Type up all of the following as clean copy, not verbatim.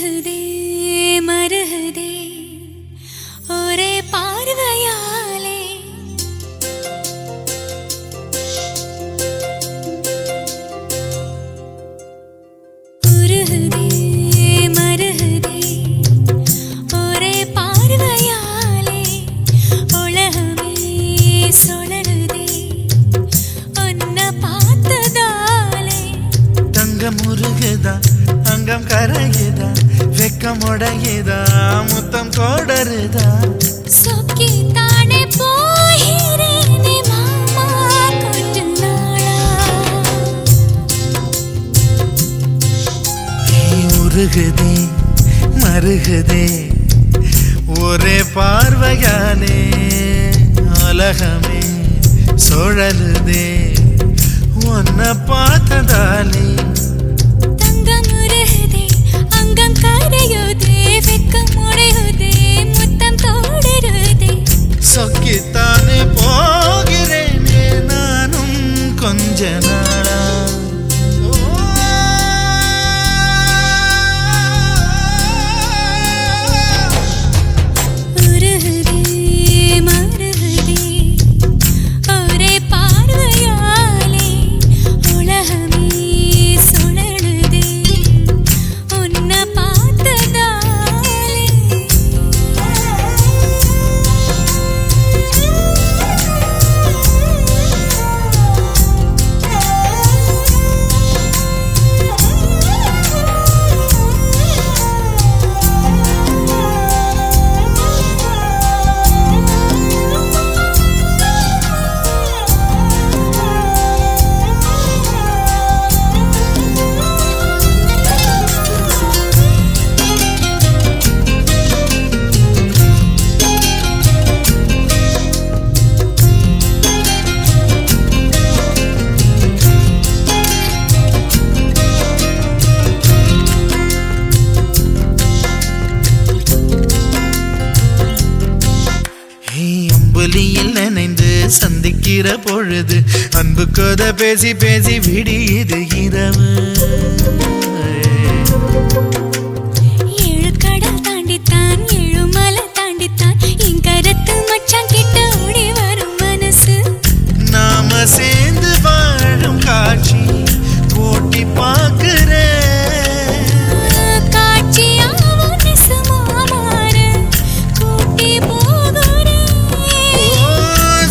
உருகுதே மருகுதே ஒரே பார்வையாலே உருகுதே மருகுதே ஒரே பார்வையாலே உலகமே சுழலுதே உன்னை பார்த்ததாலே தங்கம் உருகுதா அங்கம் கரையுதா வெக்கம் உடையுதா முத்தம் கோடருதா சொக்கி தானே போகிறேனே மாமா கொஞ்ச நாளா உருகுதே மருகுதே ஒரே பார்வையாலே உலகமே சுழலுதே உன்னை பார்த்ததாலே தங்கம் உருகுதே அங்கம் கரையுதே வெக்கம் உடையுதே முத்தம் தோடருதே சொக்கித்தானே போகிறேனே நானும் கொஞ்ச நாளா உருகுதே மருகுதே ஒரே பார்வையாலே உலகமே சுழலுதே உன்னை பார்த்ததாலே அம்புலியில் நினைந்து சந்திக்கிற பொழுது அன்பு கதை பேசி பேசி விடியுது இரவு ஏழு கடல் தாண்டித்தான் ஏழு மலை தாண்டித்தான் என் கருத்து மச்சான் கிட்ட ஓடி வரும் மனசு நாம சேர்ந்து வாழும் காட்சி போட்டி பார்க்கிறேன் காட்சியாவும் நெசமா மாற கூட்டி போகிறேன்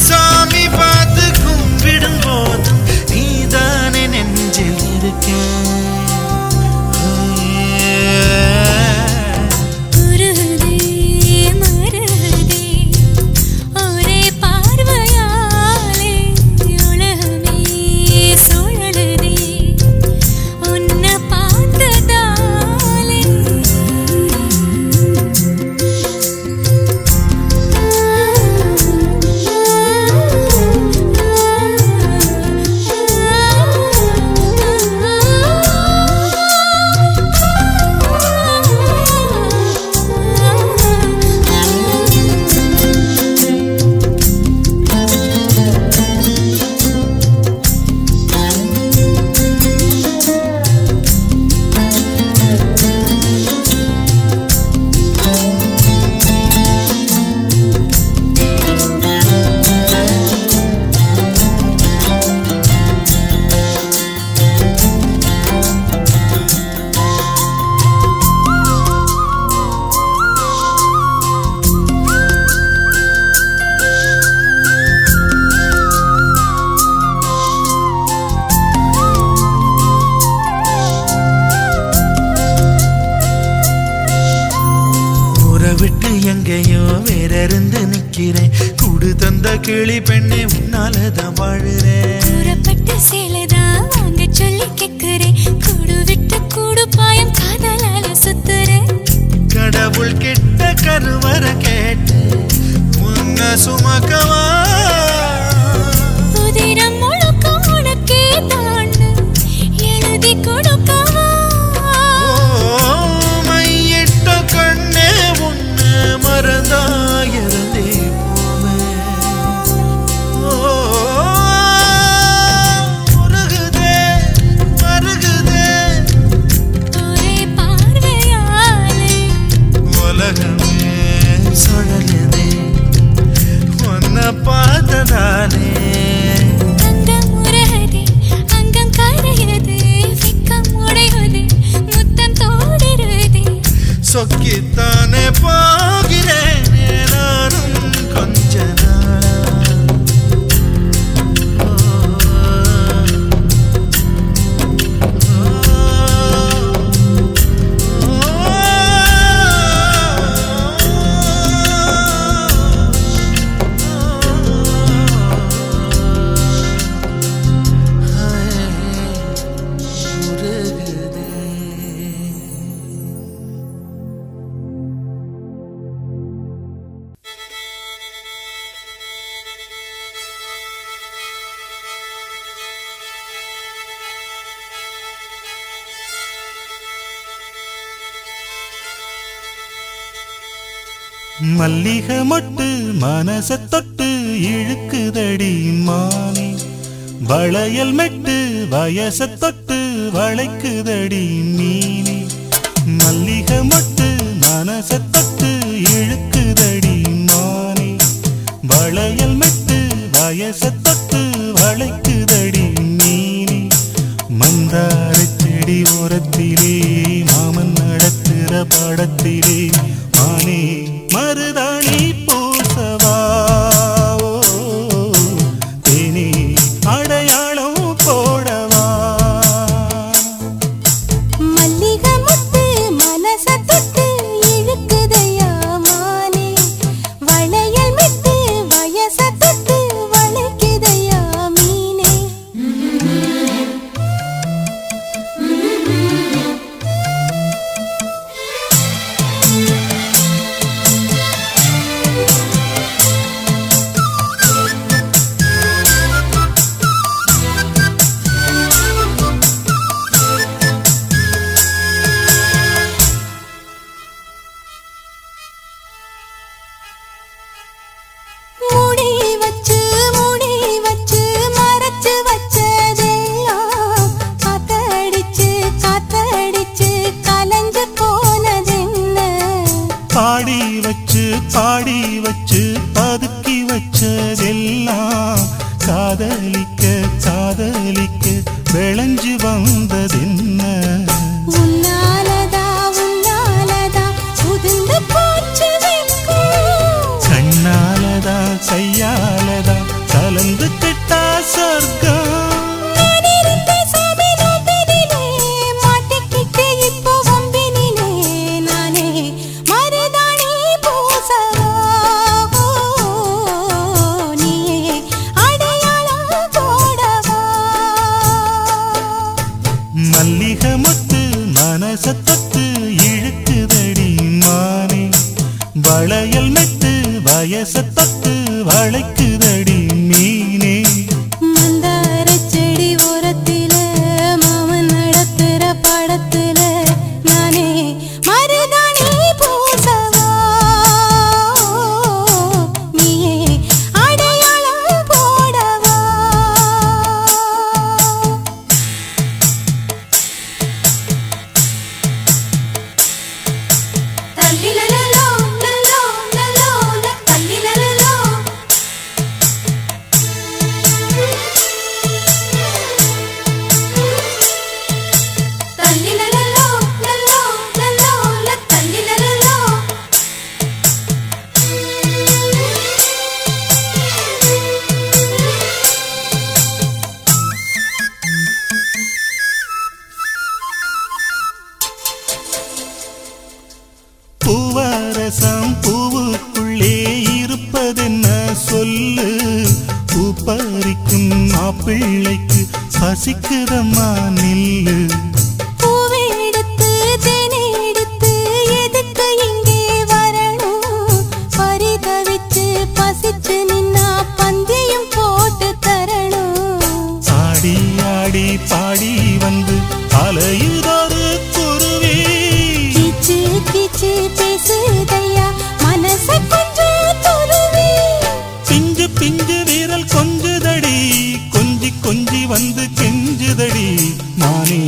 சாமி பார்த்து கும்பிடும் போதும் நீதானே நெஞ்சில் இருக்க உருகுதே மருகுதே ஒரே பார்வையாலே உலகமே சுழலுதே உன்னை பார்த்ததாலே ஊரை விட்டு எங்கேயோ வேற இருந்து நிக்கிறேன் கூடு தந்த கிளி பெண்ணே உன்னாலதான் வாழுறேன் கூறப்பட்ட சேலைதான் வாங்க சொல்லி கேட்கிறேன் கூடு விட்டு கூடு பாயம் காதலால சுத்துறேன் கடவுள் கிட்ட கருவற கேட்டு முன்ன சுமக்கவா உதிரம் முழுக்க உனக்கே தான் எழுதி கொடுக்கவா மையிட்ட கண்ணே உன்ன மறந்தாயிருந்தே போவேன் உருகுதே சொக்கித்தானே போகிறேனே நானும் கொஞ்ச நாளா. மல்லிகை மொட்டு மனச தொட்டு இழுக்குதடி மானே, வளையல் மெட்டு வயச தொட்டு வளைக்குதடி மீனே. மல்லிகை மொட்டு மனச தொட்டு இழுக்குதடி மானே, வளையல் மெட்டு வயச தொட்டு வளைக்குதடி மீனே. மந்தார செடி ஓரத்திலே மாமன் நடத்துற படத்திலே மானே மருதாணி பூசவா, தேனி அடையாளம் போடவா. மல்லிகை முத்து மனச தொட்டு இழுக்குதையா மானே, வளையல் மெட்டு வயச தொட்டு வளைக்குதையா மீனே. பாடி வச்சு பதுக்கி வச்சதெல்லாம் காதலிக்க காதலிக்க விளைஞ்சு வந்ததென்ன. உன்னாலதா உன்னாலதா உதிர்ந்து போச்சு வெட்கம், கண்ணாலதா கையாலதா கலந்து கிட்டா சொர்க்கம். மல்லிகை முத்து மனச தொட்டு இழுக்குதடி மானே, வளையல் மெட்டு வயச தொட்டு வளைக்குதடி மீனே. மந்தார செடி ஓரத்தில மாமன் நடத்துற படத்துல நானே மருதாணி பூசவா, நீயே அடையாளம் போடவா. தல்லிலலலோ லலோ லலோ தல்லிலலலோ, தல்லிலலலோ லலோ லலோ தல்லிலலலோ. பூவரசம் பூவுக்குள்ளே இருப்பதென்ன சொல்லு, பூ பறிக்கும் மாப்பிள்ளைக்கு பசிக்குதம்மா நில்லு. பூவெடுத்து தேனெடுத்து எதுக்கு இங்கே வரணும், பரிதவிச்சு பசிச்சு நின்னா பந்தியும் போட்டு தரணும். ஆடி ஆடி பாடி வந்து அலையுதொரு குருவி, கிச்சு கிச்சு பேசுதையா மனச கொஞ்சம் துருவி. பிஞ்சு பிஞ்சு வீரல் கொஞ்சுதடி, கொஞ்சி கொஞ்சி வந்து கெஞ்சுதடி மானே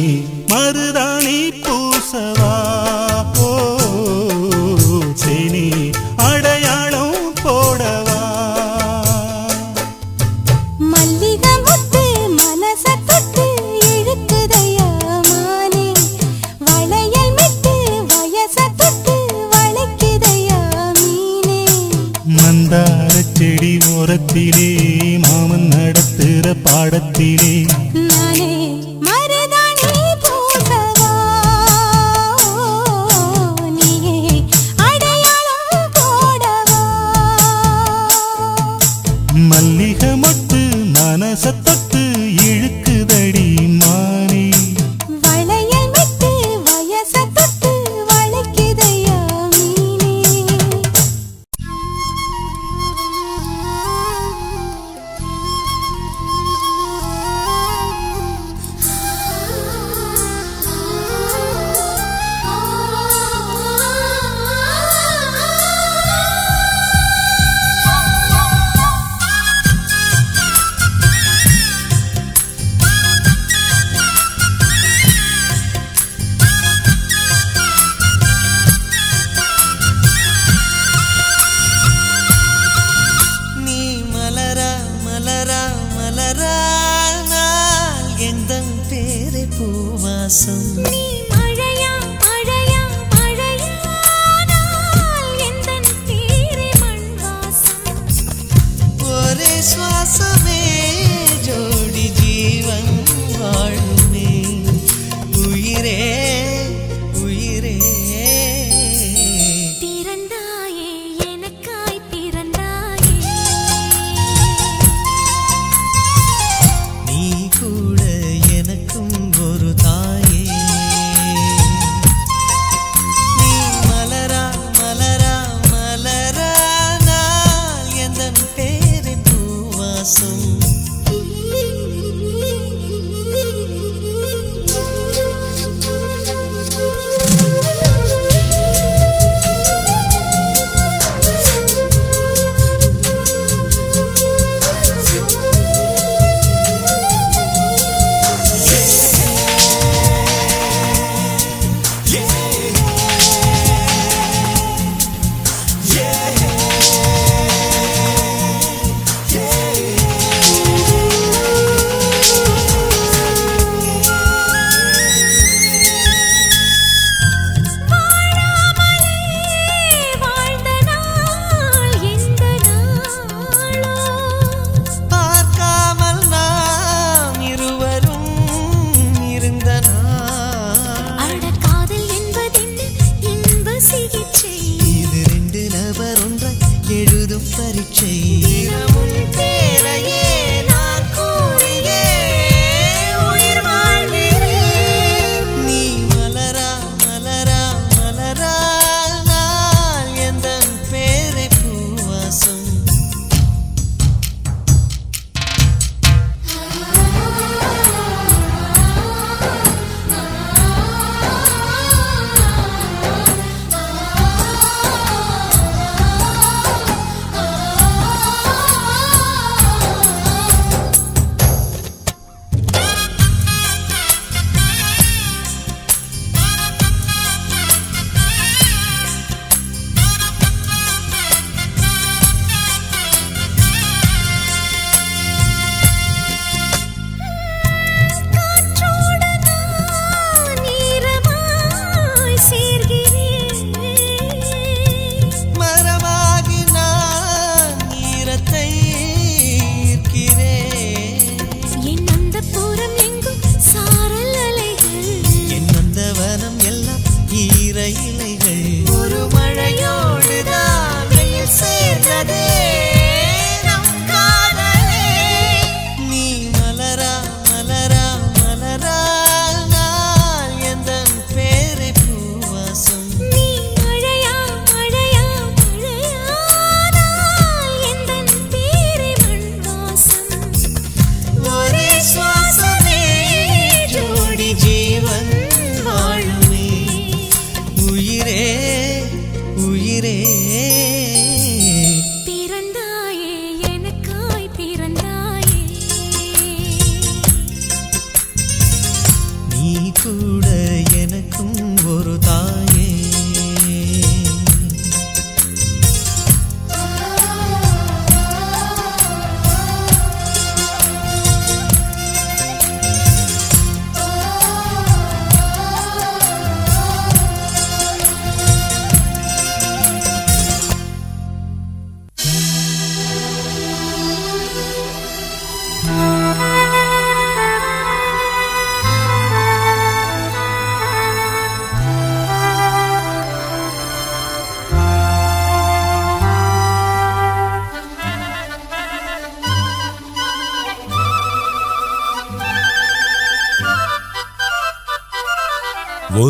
கழுத்திலே நானே மருதாணி பூசவா நீயே அடையாளம் போடவா மல்லிகை மொட்டு மனசத்தொட்டு இழுக்குதடி மானே வளையல் விட்டு வயச தொட்டு வளைக்குதையா மீனே நீ மலரா மலரா மலரானால் எந்தன் பேரை பூவாசம் நீ மழையா மழையா மழையானால் எந்தன் பேரே மண் வாசம் ஒரே சுவாசமே ஜோடி ஜீவன் வாழுமே உயிரே உயிரே பிறந்தாயே எனக்காய் பிறந்தாயே நீ கூட எனக்கும் ஒரு தாயே நீ மலரா மலரா மலரானால் எந்தன் பேரை பூவாசம் வாழ்ந்த நாள் எந்த நாளோ பார்க்காமல் நாம் இருவரும் இருந்த நாள் அட காதல் என்பதென்ன இன்ப சிகிச்சை இது ரெண்டு நபர் ஒன்றை எழுதும் பரீட்சை தினமும் பேரையே நான் கூறியே உயிர் வாழ்கிறேன் நீ மலரா மலரா மலரானால் எந்தன் பேரை பூவாசம் காற்றோடு நான் ஈரமாய் சேர்கிறேன் மரமாகி நான் ஈரத்தை ஈர்க்கிறேன் என் அந்தப்புறம் எங்கும் சாரல் அலைகள் என் நந்தவனம் எல்லாம் ஈர இலைகள் ஒரு மழையோடுதான் வெயில் சேர்ந்ததே நம் காதலே நீ மலரா மலரா மலரானால் எந்தன் பேரை பூவாசம் நீ மழையா மழையா மழையானால் எந்தன் பேரே மண் வாசம் ஒரே சுவாசமே ஜோடி ஜீவன் வாழுமே உயிரே உயிரே பிறந்தாயே எனக்காய் பிறந்தாயே நீ கூட எனக்கும் ஒரு தாயே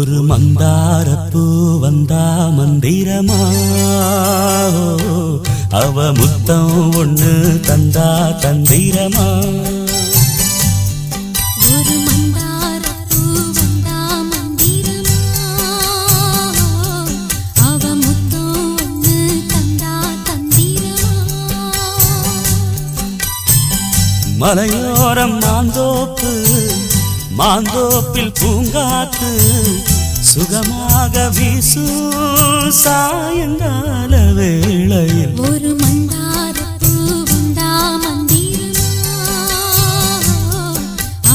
ஒரு மந்தாரப்பூ வந்தா மந்திரமா அவ முத்தம் ஒண்ணு தந்தா தந்திரமா ஒரு மந்தாரப்பூ வந்தா மந்திரமா அவ முத்தம் ஒண்ணு தந்தா தந்திரமா மலையோரம் மாந்தோப்பு மாந்தோப்பில் பூங்காத்து சுகமாக வீசும் சாயங்கால வேளையில் ஒரு மந்தாரப்பூ வந்தா மந்திரமா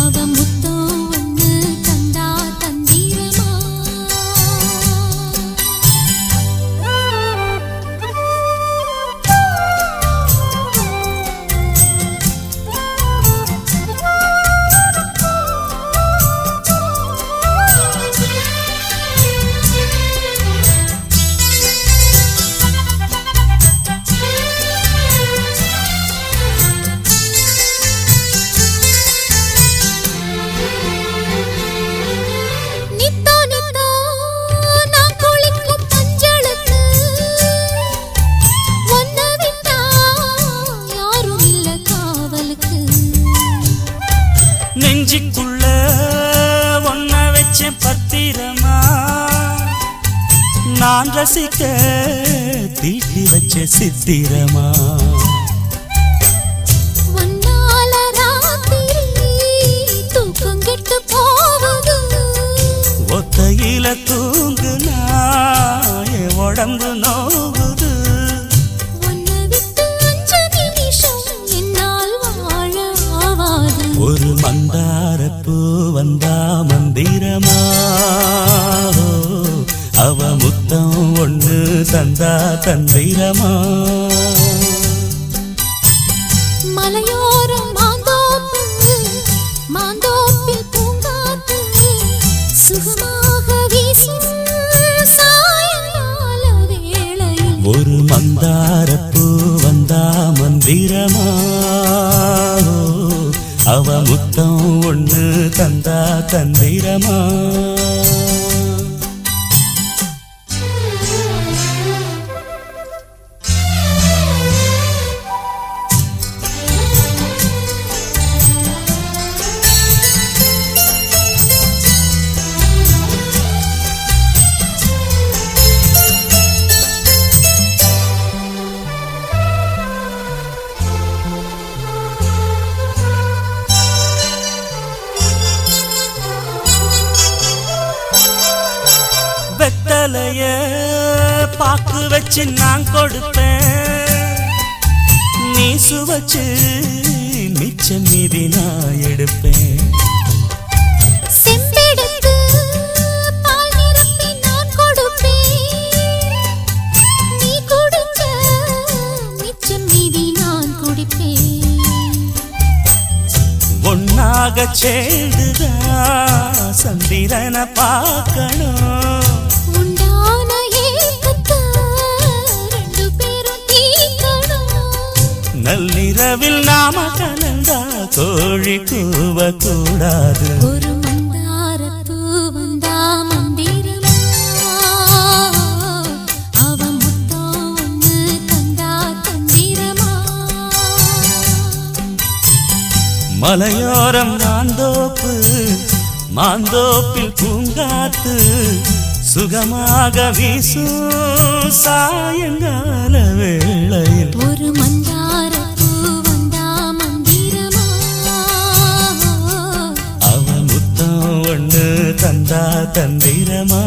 அவ முத்தம் ஒண்ணு தந்தா தந்திரமா நெஞ்சுக்குள்ள ஒன்ன வச்ச பத்திரமா நான் ரசிக்க தீட்டி வச்ச சித்திரமா வந்தால ராத்திரி தூக்கம் கெட்டு போவது ஒத்தையில தூங்குனா என் உடம்பு நோவுது உன்னை விட்டு 5 நிமிஷம் என்னால் வாழ ஆவாது ஒரு மந்தாரப்பூ வந்தா மந்திரமா அவ முத்தம் ஒண்ணு தந்தா தந்திரமா மலையோரம் மாந்தோப்பு மாந்தோப்பில் பூங்காத்து சுகமாக வீசும் சாயங்கால வேளையில் ஒரு மந்தாரப்பூ வந்தா மந்திரமா அவ முத்தம் ஒண்ணு தந்தா தந்திரமா வெத்தலைய பாக்கு வச்சு நான் கொடுப்பேன் நீ சுவச்சு மிச்சம் மீதி நான் எடுப்பேன் செம்பெடுத்து பால் நிரப்பி நான் கொடுப்பேன் நீ குடிச்ச மிச்சம் மீதி நான் குடிப்பேன் ஒன்னாக சேர்ந்துதான் சந்திரனை பார்க்கணும் உண்டான ஏக்கத்தை 2 பேரும் தீர்க்கணும் நள்ளிரவில் நாம கலந்தா கோழி கூவ கூடாது ஒரு மந்தாரப்பூ வந்தா மந்திரமா அவ முத்தம் ஒண்ணு தந்தா தந்திரமா மலையோரம் மாந்தோப்பு மாந்தோப்பில் பூங்காத்து சுகமாக வீசும் சாயங்கால வேளையில் ஒரு மந்தாரப்பூ வந்தா மந்திரமா அவ முத்தம் ஒண்ணு தந்தா தந்திரமா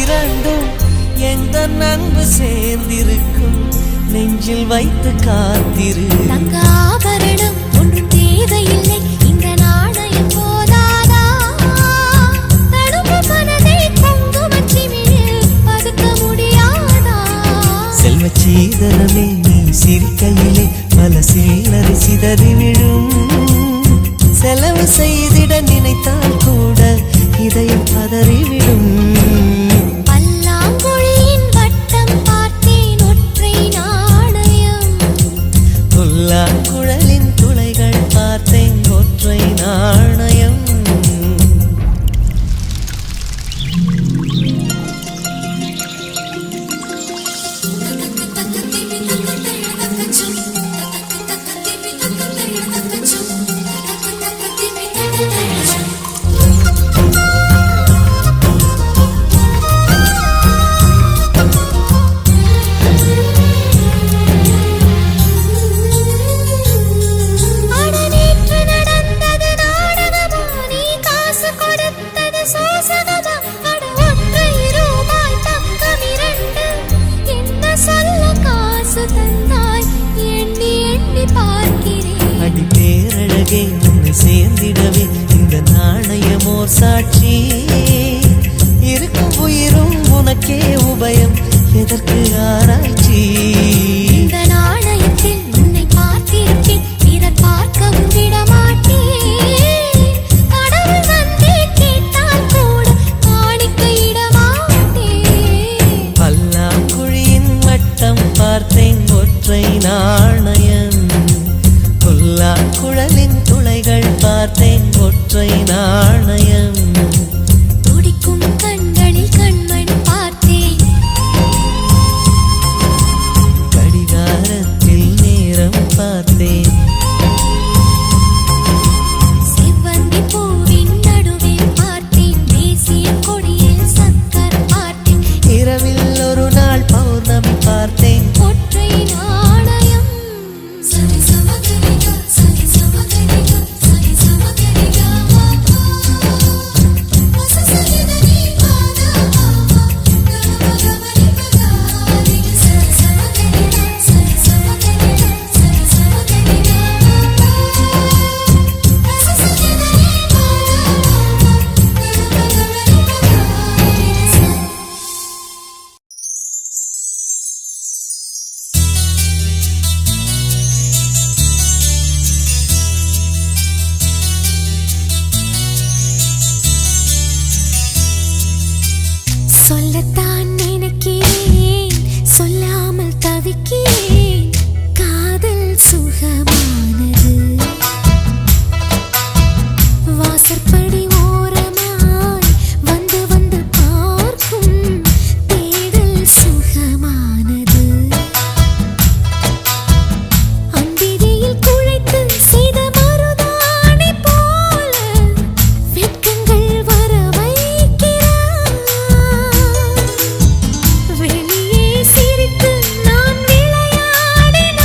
இரண்டும் எந்த நன்பு சேர்ந்திருக்கும் நெஞ்சில் வைத்து காத்திரு. தங்க ஆபரணம் ஒன்றும் தேவையில்லை, இந்த நாணயம் போதாதா? தடுப்பு மனதை குங்குமச்சிமிழில் பதுக்க முடியாதா? செல்வ சீதனமே நீ சிரிக்கையிலே பல சில்லறை சிதறி விழும். செலவு செய்திட நினைத்தால் கூட இதயம் பதறிவிடும். பல்லாங்குழியின் வட்டம் பார்த்தேன் ஒற்றை நாணயம். புல்லாங்குழலின் துளைகள் பார்த்தேன் ஒற்றை நாணயம். அடி பேரழகே உன்னை சேர்ந்திடவே இந்த நாணயமோர் சாட்சி. இருக்கும் உயிரும் உனக்கே உபயம், எதற்கு ஆராய்ச்சி? இந்த நாணயத்தில் உன்னை பார்த்திருப்பேன், பிறர் பார்க்கவும் விடமாட்டேன். கடவுள் வந்தே கேட்டால் கூட காணிக்கையிடமாட்டேன். பல்லாங்குழியின் வட்டம் பார்த்தேன் ஒற்றை நாணயம். புல்லாங்குழலின் துளைகள் பார்த்தேன் ஒற்றை நாணயம். துடிக்கும் கண்களில் கண்மண் பார்த்தேன், கடிகாரத்தில் நேரம் பார்த்தேன். செவ்வந்தி பூவின் நடுவில் பார்த்தேன், தேசிய கொடியில் சக்கர் பார்த்தேன். இரவில் ஒரு நாள் பௌர்ணமி பார்த்தேன். ஒற்றை நாணயம். சரி சமகரிகா, சரி சமகரிகா, சரி சமகரிகா, சசரிதனி பாதா, கமகமரிகா, சரி சமகரிகா, சரி சமகரிகா, சரி சமகரிகா, சசரிதனி பாதா, கமகமரிகா. சொல்லத்தான் நினைக்கிறேன், சொல்லாமல் தவிக்கிறேன். காதல் சுகமானது. வாசற்படி ஓரமாய் வந்து வந்து பார்க்கும் தேடல் சுகமானது. அம்பிதியில் குழைத்து செய்த மருதாணி போல வெட்கங்கள் வர வைக்கிறார். வெளியே சிரித்து நான் விளையாடினாலும்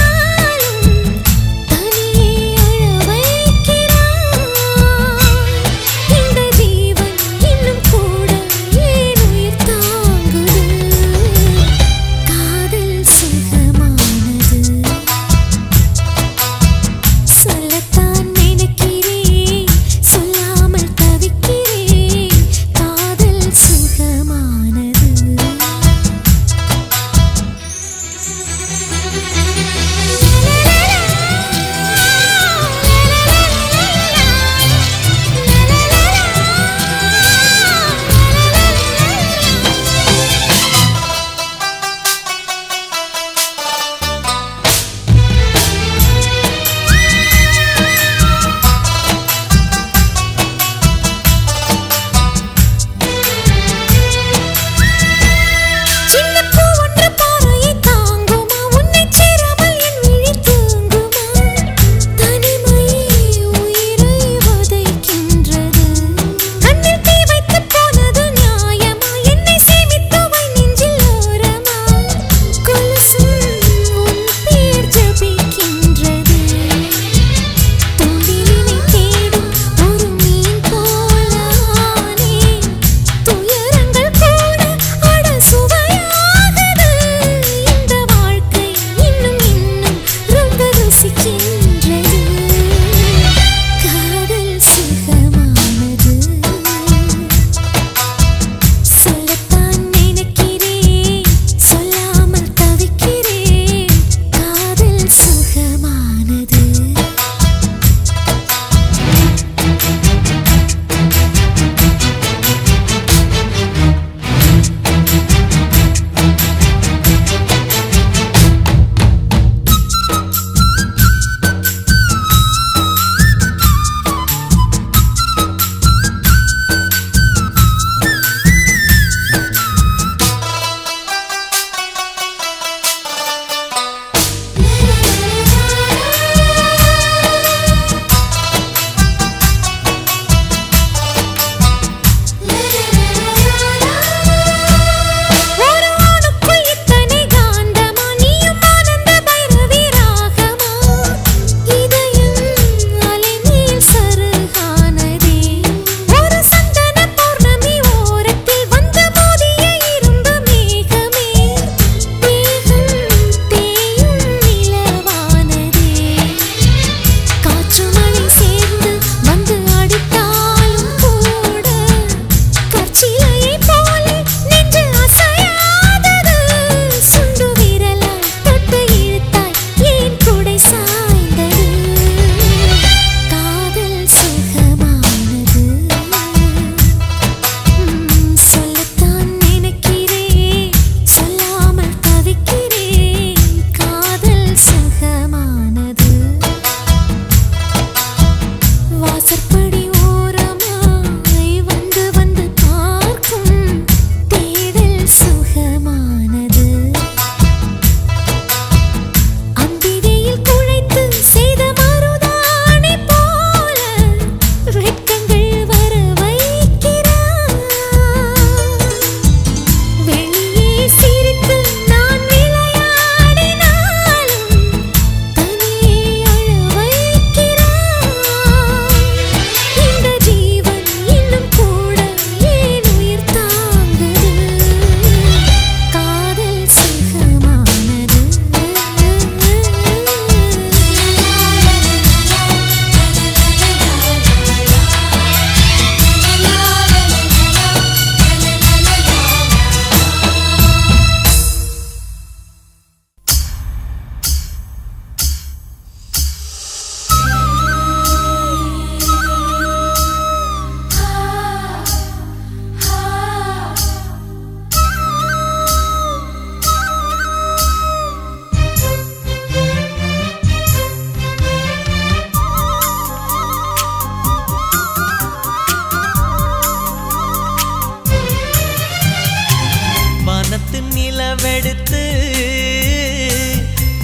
நிலவெடுத்து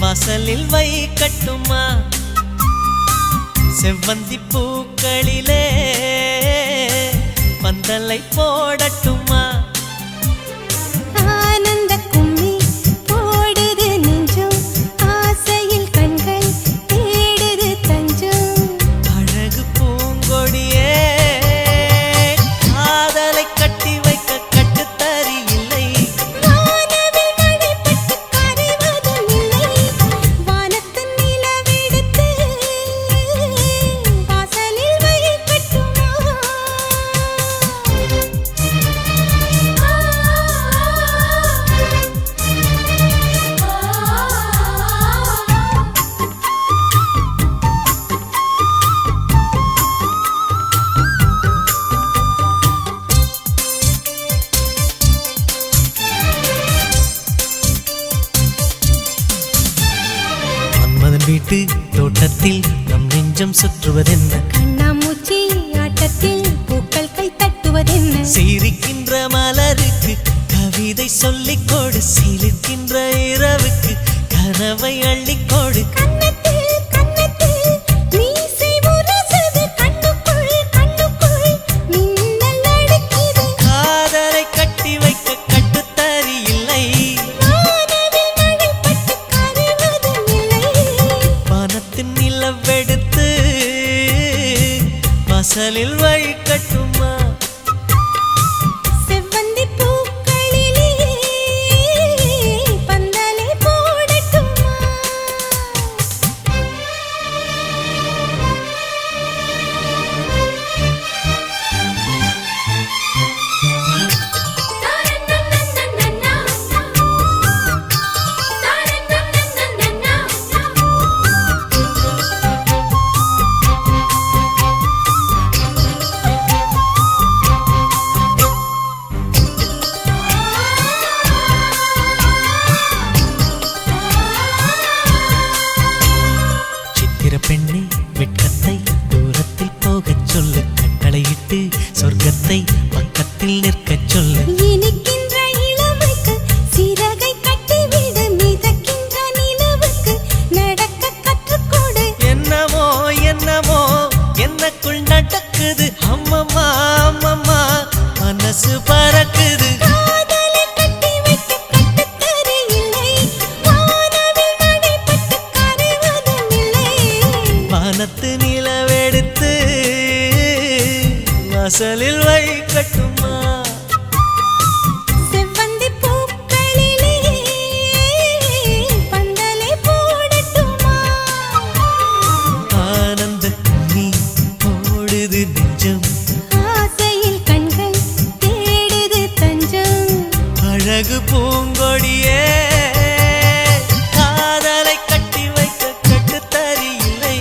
வாசலில் வைக்கட்டுமா செவ்வந்தி பூக்களிலே பந்தலை போடட்டுமா ஆனந்த கும்மி போடுது நெஞ்சம் ஆசையில் கண்கள் தேடுது தஞ்சம் அழகு பூங்கொடியே காதலை கட்டி வைக்க கட்டுத்தறி இல்லை வானவில் மழைப்பட்டு கரைவதும் இல்லை வானத்தின் நிலவெடுத்து வாசலில் வைக்கட்டுமா மன்மதன் வீட்டு தோட்டத்தில் நம் நெஞ்சம் சுற்றுவதென்ன கண்ணாமூச்சி ஆட்டத்தில் பூக்கள் கை தட்டுவதென்ன சிரிக்கின்ற மலருக்கு கவிதை சொல்லிக் கொடு சிலிர்க்கின்ற இரவுக்கு கனவை அள்ளிக்கொடு கன்னத்தில் கன்னத்தில் மீசை முரசுது கண்ணுக்குள் கண்ணுக்குள் மின்னல் அடிக்குது காதலை கட்டி வைக்க கட்டுத்தறி இல்லை வானவில் மழைப்பட்டு கரைவதும் இல்லை வானத்தின் நிலவெடுத்து வாசலில் வைக்கட்டுமா செவ்வந்தி பூக்களிலே பந்தலை போடட்டுமா சித்திர பெண்ணே வெட்கத்தை தூரத்தில் போகச் சொல்லு கட்டளையிட்டு சொர்க்கத்தை பக்கத்தில் நிற்கச் சொல்லு இனிக்கின்ற இளமைக்கு சிறகை கட்டிவிடு மிதக்கின்ற நிலவுக்கு நடக்க கற்றுக்கொடு என்னமோ என்னமோ என்னக்குள் நடக்குது அம்மம்மா அம்மம்மா மனசு பறக்குது காதலை கட்டி வைக்க கட்டுத்தறி இல்லை வானவில் மழைப்பட்டு கரைவதும் இல்லை வானத்து நிலவெடுத்து வாசலில் வைக்கட்டுமா செவ்வந்தி பூக்களிலே பந்தலை போடட்டுமா ஆனந்த கும்மி போடுது நெஞ்சம் ஆசையில் கண்கள் தேடுது தஞ்சம் அழகு பூங்கொடியே காதலை கட்டி வைக்க கட்டுத்தறி இல்லை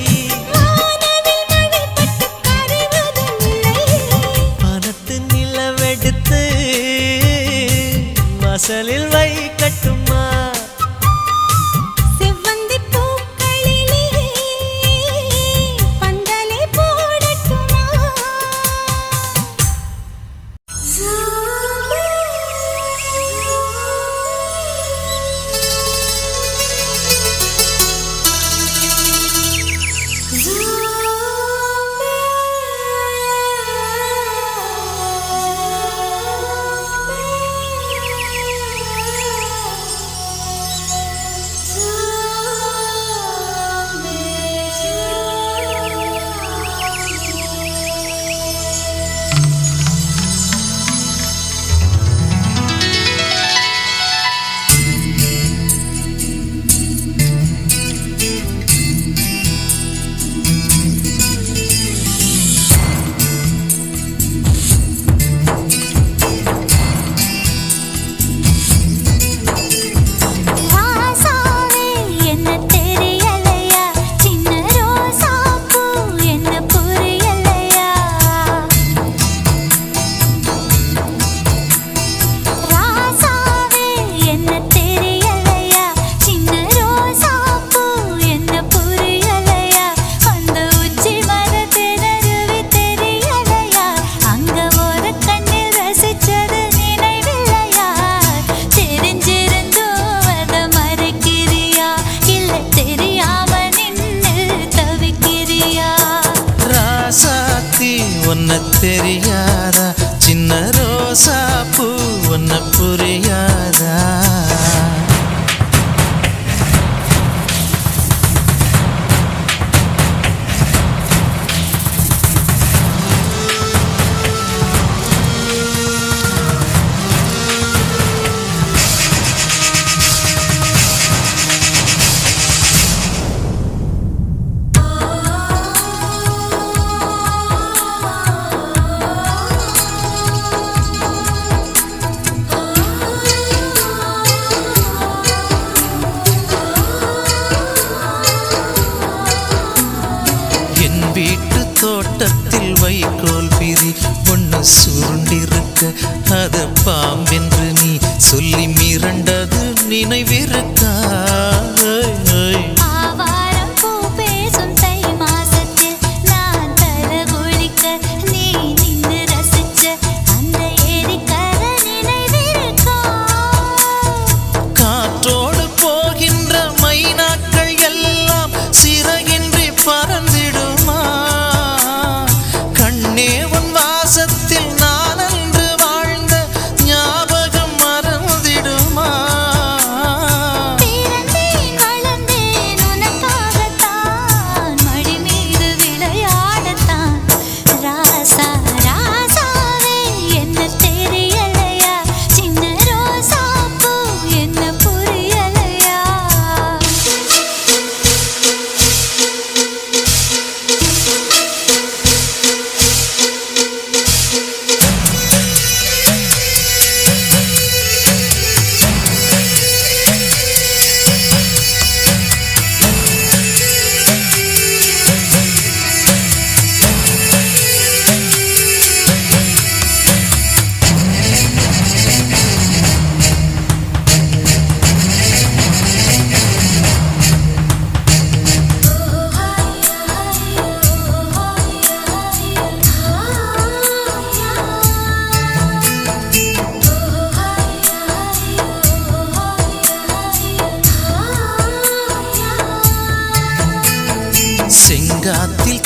வானவில் மழைப்பட்டு கரைவதும் இல்லை வானத்து நிலவெடுத்து வாசலில் வைக்கட்டுமா செவ்வந்தி பூக்களிலே பந்தலை போடட்டுமா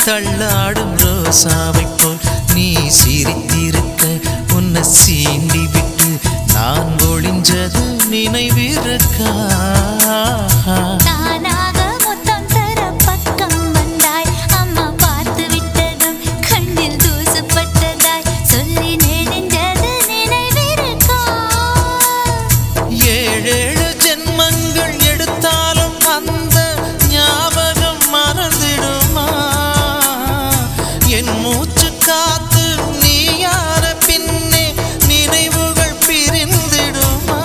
தள்ளாடும் ரோசாவை போல் நீ சிரித்திருக்க உன்னை சீண்டி விட்டு நான் ஒளிஞ்சது நினைவிருக்கா தானாக முத்தம் தர பக்கம் வந்தாய் அம்மா பார்த்து விட்டதும் கண்ணில் தூசுப்பட்டதாய் சொல்லி நெடுஞ்சது நினைவிருக்கா ஏழேழு ஜென்மங்கள் எடுத்தாலும் அந்த ஞாபகம் மறந்திடுமா என் மூச்சு காத்து நீ யார பின்னே நினைவுகள் பிரிந்திடுமா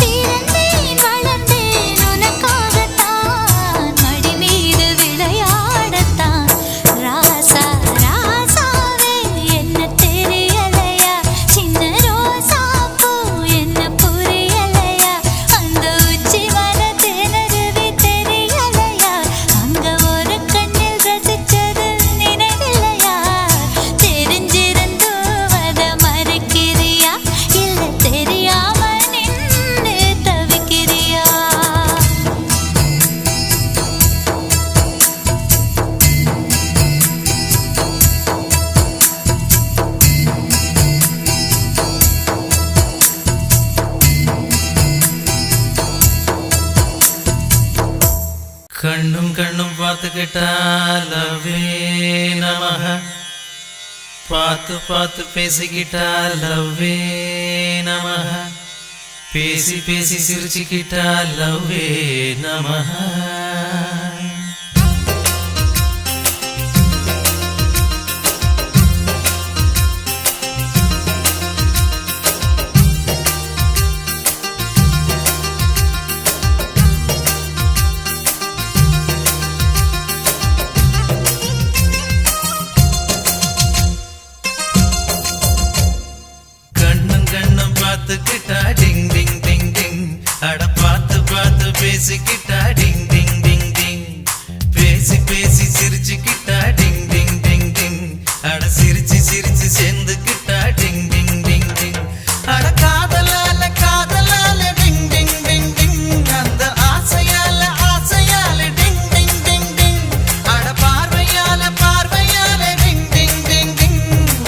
பிறந்தேன் வளர்ந்தேன் உனக்காகத்தான் மடி மீது விளையாடத்தான் ராசா ராசாவே என்ன தெரியலையா சின்ன ரோசா பூ என்ன புரியலையா அந்த உச்சி வர திணறுவி தெரியலையா அங்க ஒரு கண்ணில் ரசிச்சது நினைவில்லையா தெரிஞ்சிருந்தும் அத மறைக்கிறியா இல்ல தெரியாம நின்று தவிக்கிறியா கண்ணும் கண்ணும் பார்த்துக்கிட்டா லவ்வே நமக பார்த்து பார்த்து பேசிக்கிட்டா லவ்வே நமக பேசி பேசி சிரிச்சுக்கிட்டா லவ்வே நமக பார்த்துக்கிட்டா டிங் டிங் டிங் டிங் அட பார்த்து பார்த்து பேசிக்கிட்டா டிங் டிங் டிங் டிங் பேசி பேசி சிரிச்சுக்கிட்டா டிங் டிங் டிங் டிங் அட சிரிச்சு சிரிச்சு சேர்ந்துக்கிட்டா டிங் டிங் டிங் டிங் அட காதலால காதலால டிங் டிங் டிங் டிங் அந்த ஆசையால ஆசையால டிங் டிங் டிங் டிங் அட பார்வையால பார்வையால டிங் டிங் டிங் டிங்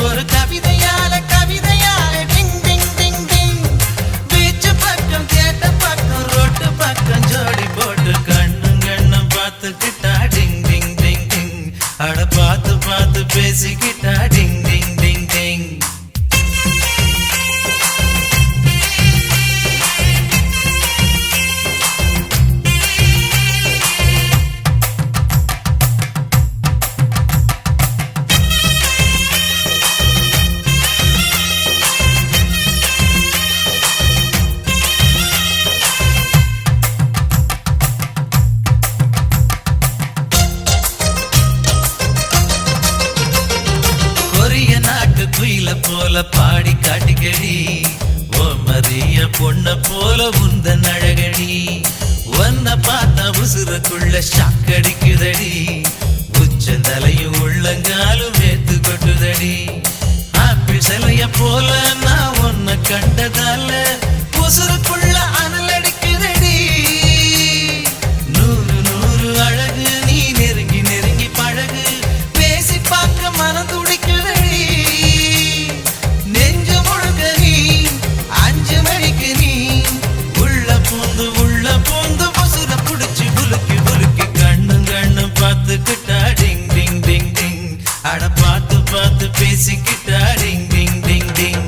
ஒரு கவிதையால கவிதையால டிங் டிங் டிங் டிங் பீச்சு பக்கம் கேட்ட பக்கம் ரோட்டு பக்கம் ஜோடி போட்டு கண்ணும் கண்ணும் பார்த்துக்கிட்டா டிங் டிங் டிங் டிங் அட பார்த்து பார்த்து பேசிக்கிட்டா டிங் டிங் டிங் டிங் கொரிய நாட்டு குயில போல பாடி காட்டிக்கடி ஓ மரிய பொண்ண போல உந்தன் அழகடி ஒன்ன பார்த்தா உசுரக்குள்ள ஷாக்கடிக்குதடி உச்சந்தலையும் உள்ளங்காலும் வேத்து கொட்டுதடி ஆப்பிள் சிலைய போல நான் உன்னை கண்டதால உசுருக்குள்ள அனல் அடிக்குதடி நூறு நூறு அழகு நீ நெருங்கி நெருங்கி பழகு பேசி பார்க்க மனம் துடிக்குதடி நெஞ்சு முழுக்க நீ 5 மணிக்கு நீ உள்ள பூந்து உசுர புடிச்சு புலுக்கி புலுக்கி கண்ணும் கண்ணும் பார்த்துக்கிட்டா டிங் டிங் டிங் டிங் அட பார்த்து பார்த்து பேசிக்கிட்டா டிங் டிங் டிங் டிங்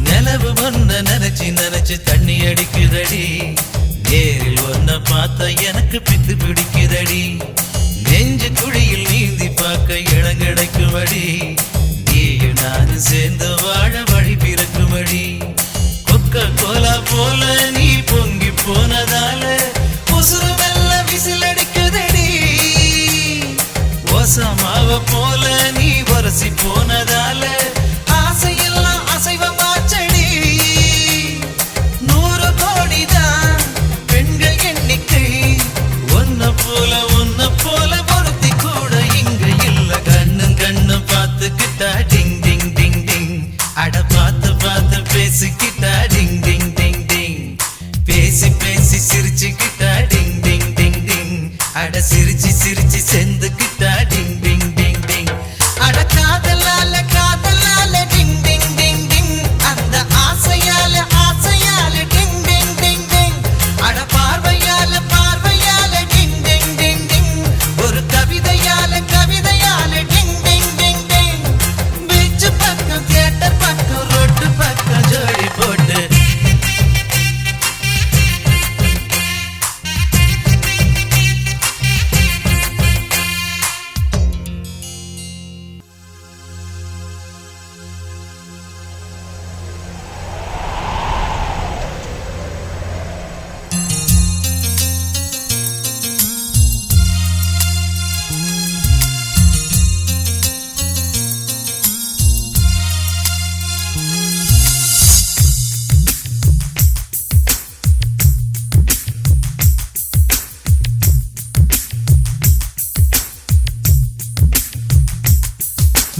நிலவு ஒன்ன நினைச்சு நினைச்சு தண்ணி அடிக்குதடி நேரில் ஒன்ன பார்த்தா எனக்கு பித்து பிடிக்குதடி நெஞ்சு குழியில் நீந்தி பார்க்க இடம் கிடைக்குமடி நீயும் நானும் சேர்ந்து வாழ வழி பிறக்குமடி கொக்க கோலா போல நீ பொங்கி போனதால உசுறு வெல்ல விசில் அடிக்குதடி ஓசமாவ போல நீ வரசி போனதால அட சிரிச்சு சிரிச்சு செந்துக்கிட்டா டிங் டிங் டிங் டிங் அட காதலால காதலால டிங் டிங் டிங் டிங் அந்த ஆசையால ஆசையால டிங் டிங் டிங் டிங் அட பார்வையால பார்வையால டிங் டிங் டிங் டிங் ஒரு கவிதையால கவிதையால டிங் டிங் டிங் டிங் பீச் பக்கம் தியேட்டர் பக்கம் ரோட்டு பக்கம் ஜோடி போட்டு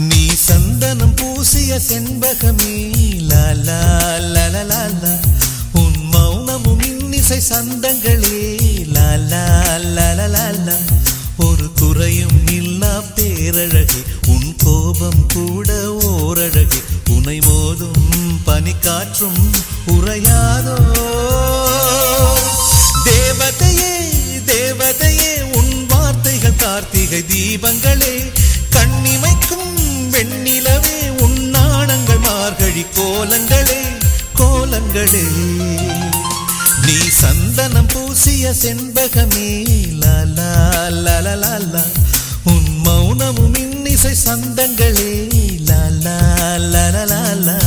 நீ சந்தனம் பூசிய செண்பகமே லாலா லாலா உன் மௌனமும் இன்னிசை சந்தங்களே லாலா லாலா ஒரு குறையும் இல்லா பேரழகே உன் கோபம் கூட ஓரழகே உனை மோதும் பனிக்காற்றும் உறையாதோ தேவதையே தேவதையே உன் வார்த்தைகள் கார்த்திகை தீபங்களே கண்ணிமைக்கும் வெண்ணிலவே உன் நாணங்கள் மார்கழி கோலங்களே கோலங்களே நீ சந்தனம் பூசிய செண்பகமே லாலா லாலா உன் மௌனமும் இன்னிசை சந்தங்களே லாலா லாலா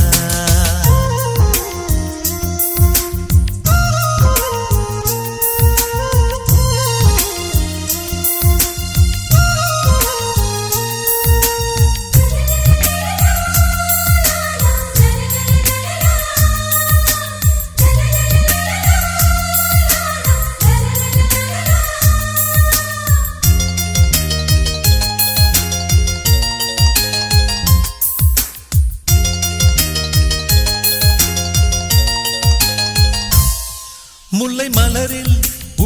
முல்லை மலரில்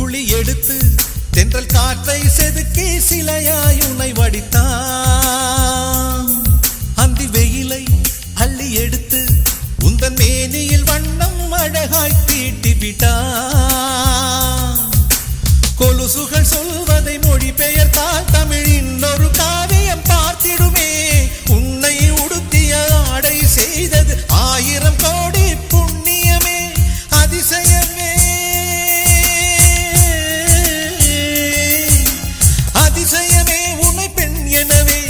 உளி எடுத்து தென்றல் காற்றை செதுக்கி சிலையாய் உன்னை வடித்தான் அந்தி வெயிலை அள்ளி எடுத்து உந்தன் மேனியில் வண்ணம் அழகாய் தீட்டி விட்டான் கொலுசுகள் சொல்வதை மொழி பெயர்த்தால் தமிழின் ஒரு காவியம் பார்த்திடுமே உன்னை உடுத்திய ஆடை செய்தது 1000 கோடி புண்ணியமே அதிசயமே அதிசயமே உன்னை பெண் எனவே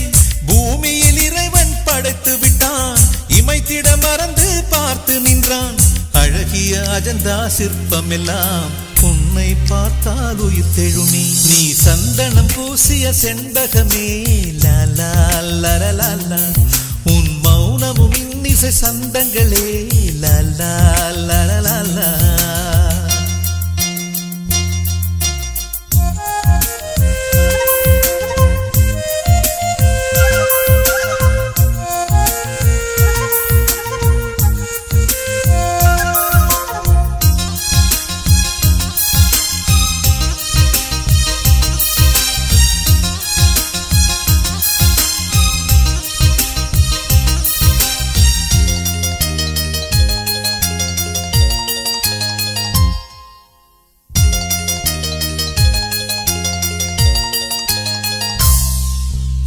பூமியில் இறைவன் படைத்து விட்டான் இமைத்திட மறந்து பார்த்து நின்றான் அழகிய அஜந்தா சிற்பம் எல்லாம் உன்னை பார்த்தால் உயிர் தெழுமே நீ சந்தனம் பூசிய செண்பகமே லாலா லாலா உன் மௌனமும் இன்னிசை சந்தங்களே லாலா லாலா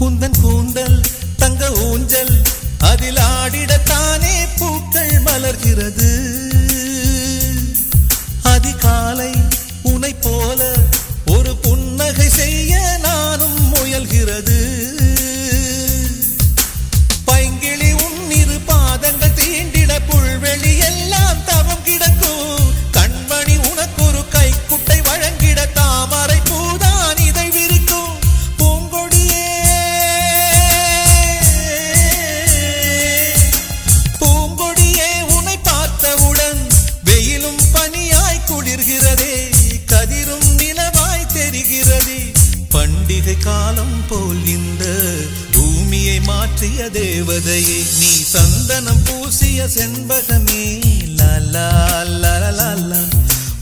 உந்தன் கூந்தல் தங்க ஊஞ்சல் அதில் ஆடிடத்தானே பூக்கள் மலர்கிறது அதிகாலை உனை போல ஒரு புன்னகை செய்ய நானும் முயல்கிறது பைங்கிளி உன்னிரு பாதங்கள் தீண்டிட புல்வெளி எல்லாம் தவம் கிடக்கும் கண்மணி உனக்கு ஒரு கைக்குட்டை வழங்கிட தாமரை பூதான் இதை விரிக்கும் பூங்கொடியே பூங்கொடியே உன்னை பார்த்தவுடன் வெயிலும் பனியாய் குளிர்கிறதே கதிரும் நிலவாய் தெரிகிறதே பண்டிகை காலம் போல் இந்த பூமியை மாற்றிய தேவதையே நீ சந்தனம் பூசிய செண்பகமே லாலா லாலா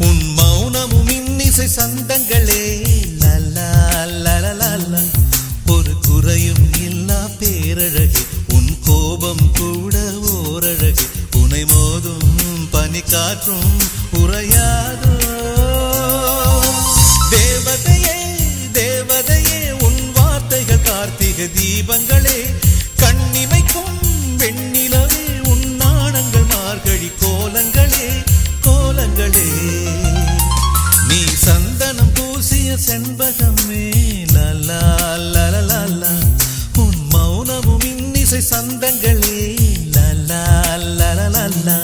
உன் மௌனமும் இன்னிசை சந்தங்களே லாலா கோபம் கூட ஓரழகு உனை மோதும் பனிக்காற்றும் உறையாதோ தேவதையே தேவதையே உன் வார்த்தைகள் கார்த்திகை தீபங்களே கண்ணிமைக்கும் வெண்ணிலவே உன் நாணங்கள் மார்கழி கோலங்களே கோலங்களே நீ சந்தனம் பூசிய செண்பகமே லலா லலலா உன் மௌனமும் இன்னிசை சந்தங்களே லலா லலலா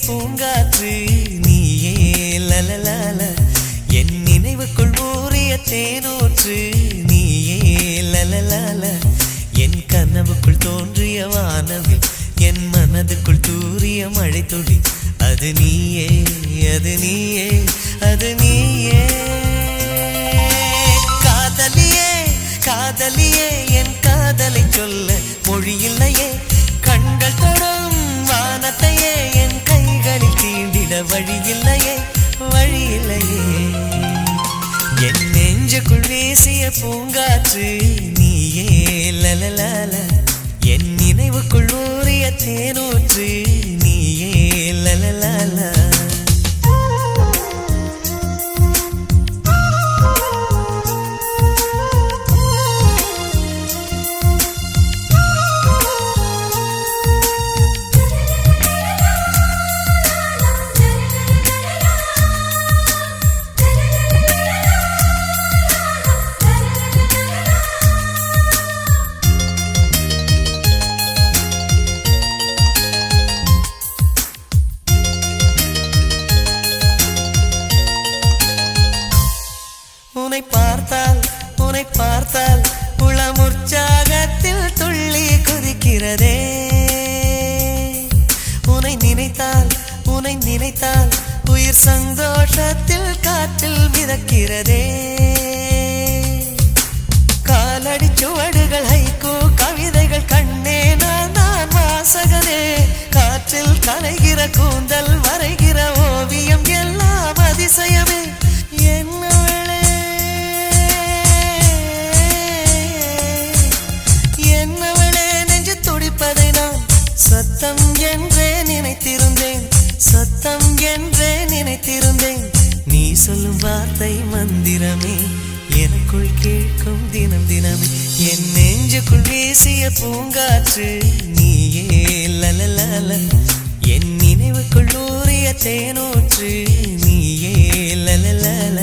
பூங்காற்று நீயே லலலால என் நினைவுக்குள் ஊறிய தேனூற்று நீயே லலலால என் கனவுக்குள் தோன்றிய வானவில் என் மனதுக்குள் தூறிய மழை துளி அது நீயே அது நீயே அது நீயே காதலியே காதலியே என் காதலை சொல்ல மொழி இல்லையே கண்கள் தொடும் வானத்தையே என் கைகளில் தீண்டிட வழி இல்லையே வழி இல்லையே என் நெஞ்சுக்குள் வீசிய பூங்காற்று நீயே லலலால என் நினைவுக்குள் ஊறிய தேனூற்று நீயே லலலால உன்னை பார்த்தால் உளம் உற்சாகத்தில் துள்ளி குதிக்கிறதே உன்னை நினைத்தால் உயிர் சந்தோஷத்தில் காற்றில் மிதக்கிறதே காலடி சுவடுகள் ஹைக்கூ கவிதைகள் கண்ணே நான் வாசகனே காற்றில் கலைகிற கூந்தல் வரைகிற ஓவியம் எல்லாம் அதிசயமே என்னவளே நெஞ்சு துடிப்பதை நான் சத்தம் என்றே நினைத்திருந்தேன் நீ சொல்லும் வார்த்தை மந்திரமே எனக்குள் கேட்கும் தினம் தினமே என் நெஞ்சுக்குள் வீசிய பூங்காற்று நீயே லலலால என் நினைவுக்குள் ஊறிய தேனூற்று நீயே லலலால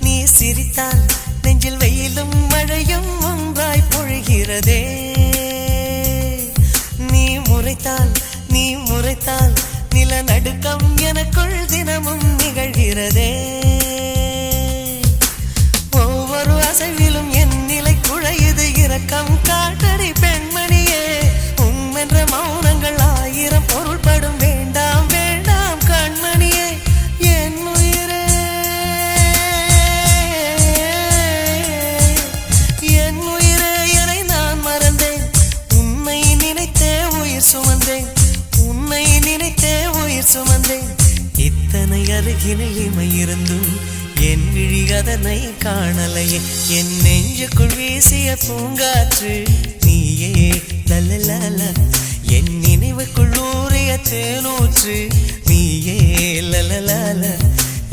நீ சிரித்தால் நெஞ்சில் வெயிலும் மழையும் ஒன்றாய் பொழிகிறதே நீ முறைத்தால் நிலநடுக்கம் எனக்குள் தினமும் நிகழ்கிறதே ஒவ்வொரு அசைவிலும் என் நிலை குழையுது இரக்கம் காட்டடி பெண்மணியே உம்மென்ற மௌனங்கள் ஆயிரம் பொருள்படும் வேண்டாம் வேண்டாம் கண்மணியே என் உயிரே என்னை நான் மறந்தேன் உன்னை நினைத்தே உயிர் சுமந்தேன் இத்தனை அருகினில் இமையிருந்தும் என் விழி அதனை காணலையே என் நெஞ்சுக்குள் வீசிய பூங்காற்று நீயே லலலால என் நினைவுக்குள் ஊறிய தேனூற்று நீயே லலலால.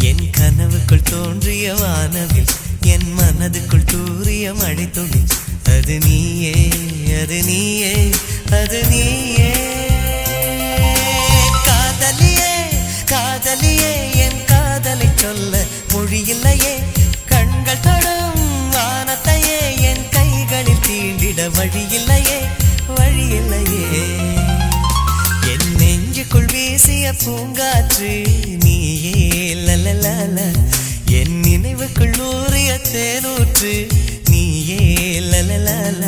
என் கனவுக்குள் தோன்றிய வானவில் என் மனதுக்குள் தூறிய மழை துளி அது நீயே அது நீயே அது நீயே. காதலியே காதலியே என் காதலை சொல்ல மொழியில்லையே. கண்கள் தொடும் வானத்தையே என் கைகளில் தீண்டிட வழியில்லையே வழியில்லையே. என் நெஞ்சுக்குள் வீசிய பூங்காற்று நீயே லலலால. என் நினைவுக்குள் ஊறிய தேனூற்று நீயே லலலால.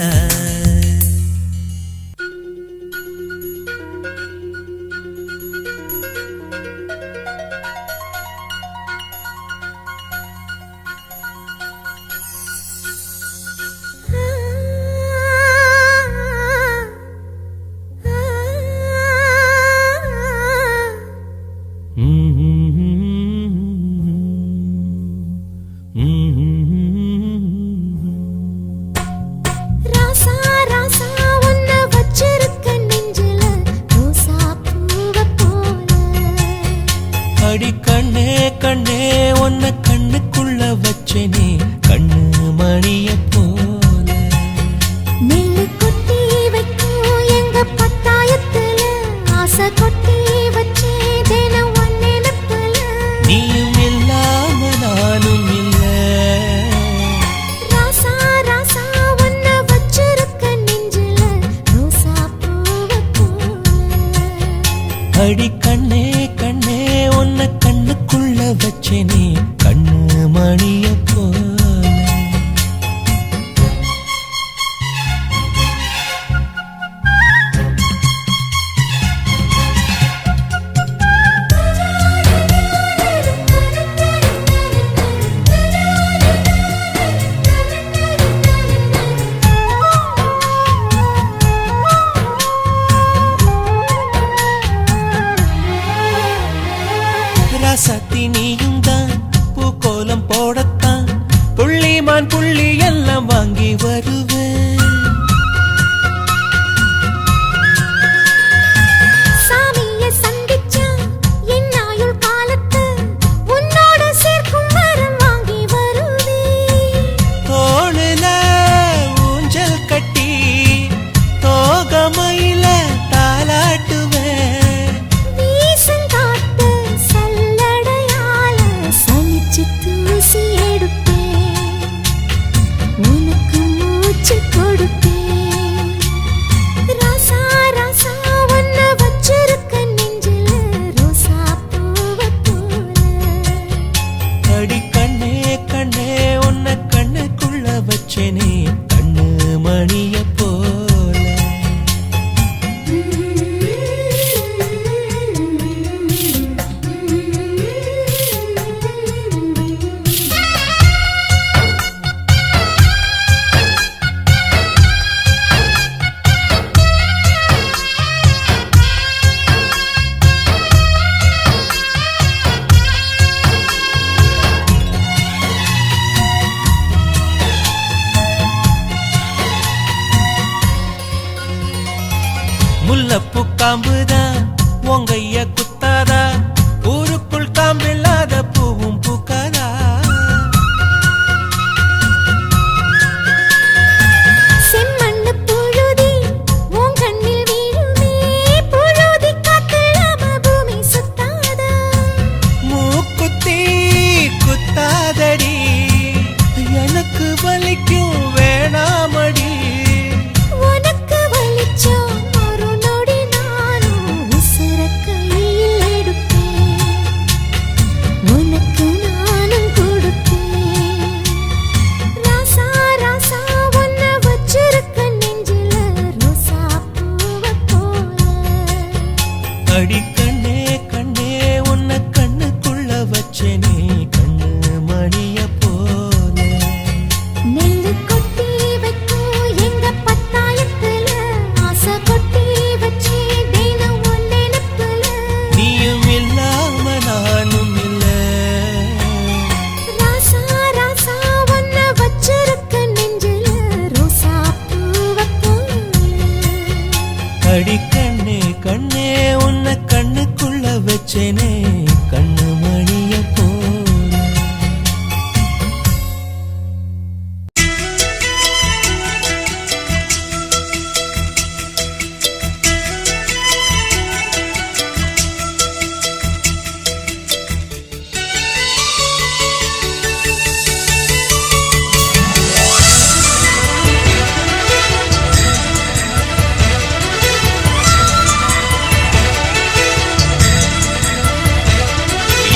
அடி கண்ணே கண்ணே உன்னை கண்ணுக்குள்ள வச்சனே கண்ணு மணிய போல. நெல்லு கொட்டி வைக்கும் எங்க பத்தாயத்துல ஆசை கொட்டி வச்சே தினம் ஒன்னெனப்புல. நீயும் இல்லாம நானும் இல்ல. ராசா ராசா உன்னை வச்சிருக்க நெஞ்சில ரோசா பூவை போல. அடி கண்ணே கண்ணே உன்னை கண்ணுக்குள்ள வச்சனே கண்ணு மணிய போல. ராசாத்தி நீயும் தான் பூக்கோலம் போடத்தான் புள்ளிமான் புள்ளி எல்லாம் வாங்கி வருவேன். சாமியை சந்திச்சா என் ஆயுள் காலத்து உன்னோட சேர்க்கும் வரம் வாங்கி வருவேன். தோளுல ஊஞ்சல் கட்டி தோகமையில தாலாட்டுவேன். வீசங்காட்டு சல்லடையால சலிச்சு தூசி எடுப்பேன். உனக்கு மூச்சு கொடுப்பேன். ராசா ராசா உன்னை வச்சிருக்க நெஞ்சில ரோசா பூவை போல. அடி கண்ணே கண்ணே உன்னை கண்ணுக்குள்ள வச்சனே கண்ணு மணிய போல. முல்லப்பூ காம்புதான் உங்கைய குத்தாதா ஊருக்குள் காம்பில்லாத பூவும் பூக்காதா. செம்மண்ணு புழுதி உன் கண்ணில் வீழுமே. புழுதி காத்தில்லாம பூமி சுத்தாதா. மூக்குத்தி குத்தாதடி எனக்கு வலிக்கும் வேணாமடி. உனக்கு வலிச்சோம் ஒரு நொடி நானும் உசுர கையில் எடுப்பேன். உனக்கு நானும் கொடுப்பேன். ராசா ராசா உன்னை வச்சிருக்க நெஞ்சில ரோசா பூவை போல. அடி கண்ணே கண்ணே உன்னை கண்ணுக்குள்ள வச்சனே கண்ணு மணிய போல. நெல்லு கொட்டி வைக்கும் எங்க பத்தாயத்துல ஆசை கொட்டி வச்சே தினம் ஒன்னெனப்புல. நீயும் இல்லாம நானும் இல்ல. ராசா ராசா உன்னை வச்சிருக்க நெஞ்சில ரோசா பூவை போல. அடி கண்ணே வச்சேனே கண்ணு மணிய போல.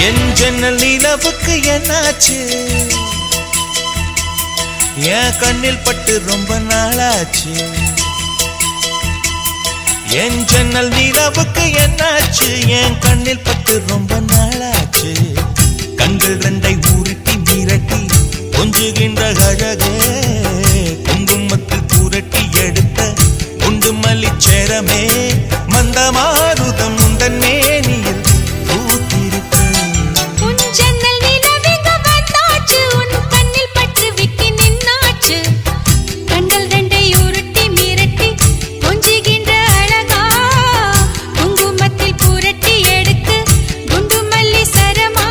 என் ஜன்னல் நிலவுக்கு என்னாச்சு? என் கண்ணில் பட்டு ரொம்ப நாளாச்சு. என் ஜன்னல் நிலவுக்கு என்னாச்சு? என் கண்ணில் பட்டு ரொம்ப நாளாச்சு. கண்கள் ரெண்டை உருட்டி மிரட்டி கொஞ்சுகின்ற அழகே, குங்குமத்தில் புரட்டி எடுத்த குண்டு மல்லிச்சேரமே, மந்தமாருதம் உந்தன் மேனியில் பூத்திருக்கு. உன் ஜன்னல் நிலவிங்க வந்தாச்சு, உன் கண்ணில் பட்டு விக்கி நின்னாச்சு. கண்கள் ரெண்டை உருட்டி மிரட்டி கொஞ்சுகின்ற அழகா, குங்குமத்தில் புரட்டி எடுத்து குண்டு மல்லி சரமா,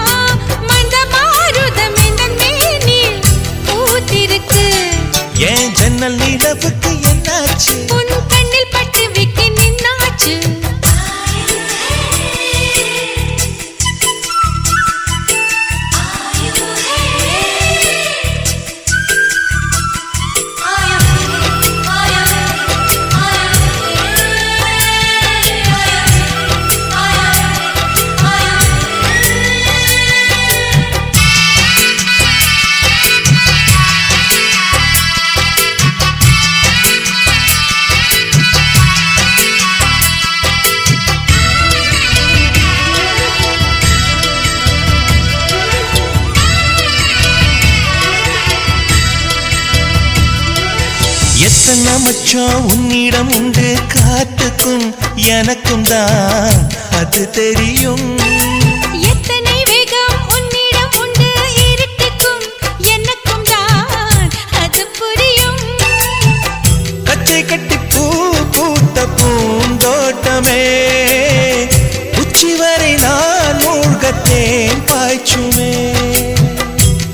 மந்தமாருதம் இந்த மேனில் பூத்திருக்கு. என் ஜன்னல் நிலவுக்கு என்னாச்சு? உன் கண்ணில் பட்டு விக்கி நின்னாச்சு. எத்தனை மச்சம் உன்னிடம் உண்டு, காத்துக்கும் எனக்கும் தான் அது தெரியும். எத்தனை வேகம் உன்னிடம் உண்டு, இருட்டுக்கும் எனக்கும் தான் அது புரியும். கச்சை கட்டி பூ பூத்த பூந்தோட்டமே, உச்சி வரை நான் மூழ்கத்தேன் பாய்ச்சுமே.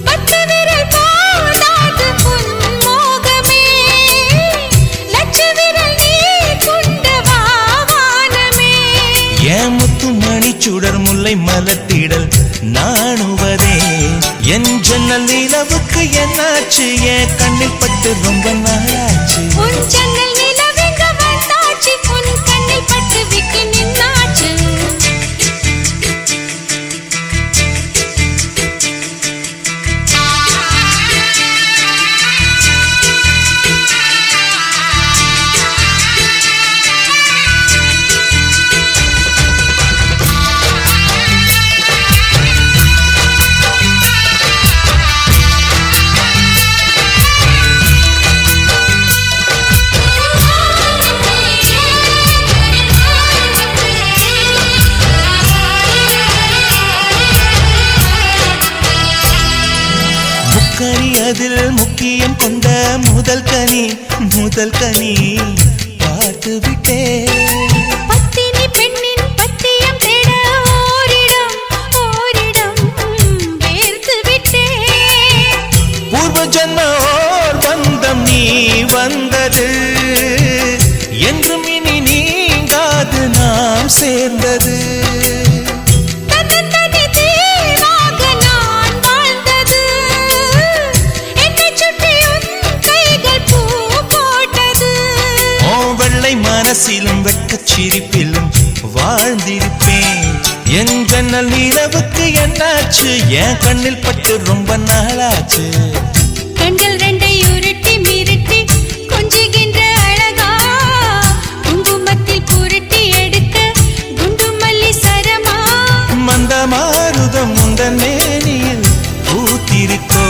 பத்து விரல் பாடாது உன் மோகமே, லட்ச விரல் நீ கொண்ட வானமே. என் முத்து மணி சுடர் முல்லை மலர்த்திடல் நாணுவதே. என் ஜன்னல் நிலவுக்கு என்னாச்சு? என் கண்ணில் பட்டு ரொம்ப நாளாச்சு. உன் ஜன்னல் நிலவெங்க வந்தாச்சு, உன் கண்ணில் பட்டு விக்கி நின்னாச்சு. முக்கனி அதில் முக்கியம் கொண்ட முதல் கனி, முதல் கனி பார்த்து விட்டேன். பத்தினி பெண்ணின் பத்தியம் தேட ஓரிடம் ஓரிடம் வேர்த்து விட்டேன். பூர்வ ஜன்ம ஓர் பந்தம் நீ வந்தது, என்றும் இனி நீங்காது நாம் சேர்ந்தது. தன்னந்தனி தீராக நான் வாழ்ந்தது, என்னைச் சுற்றி உன் கைகள் பூ போட்டது. ஓ வெள்ளை மனசிலும் வெட்கச் சிரிப்பிலும் வாழ்ந்திருப்பேன். என் ஜன்னல் நிலவுக்கு என்னாச்சு? என் கண்ணில் பட்டு ரொம்ப நாளாச்சு. கண்கள் ரெண்டை உருட்டி மிரட்டி கொஞ்சுகின்ற அழகா, குங்குமத்தில் புரட்டி எடுக்க குண்டு மல்லி சரமா, மந்தமாருதம் உந்தன் மேனியில் பூத்திருக்கோ.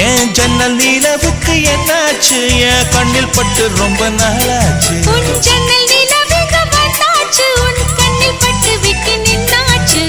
என் ஜன்னல் நிலவுக்கு என்னாச்சு? என் கண்ணில் பட்டு ரொம்ப நாளாச்சு. உன் ஜன்னல் நிலவெங்க வந்தாச்சு, உன் கண்ணில் பட்டு விக்கி நின்னாச்சு.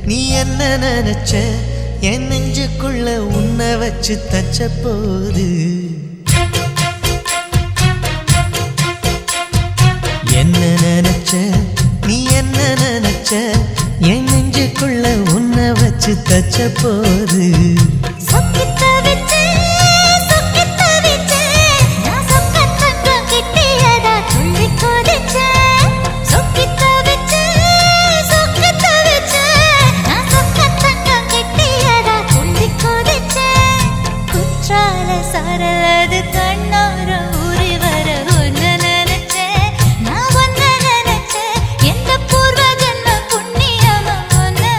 நீ என்ன நினைச்ச என் நெஞ்சுக்குள்ள உன்னை வச்சு தச்ச போது என்ன நினைச்ச நீ என்ன நினைச்ச என் நெஞ்சுக்குள்ள உன்னை வச்சு தச்ச போது சரலது கண்ணோர ஊறி வர ஒன்னு நினைச்சேன் நான் ஒன்னு நினைச்சேன் எந்த பூர்வ ஜன்ம புண்ணியமா ஒன்னு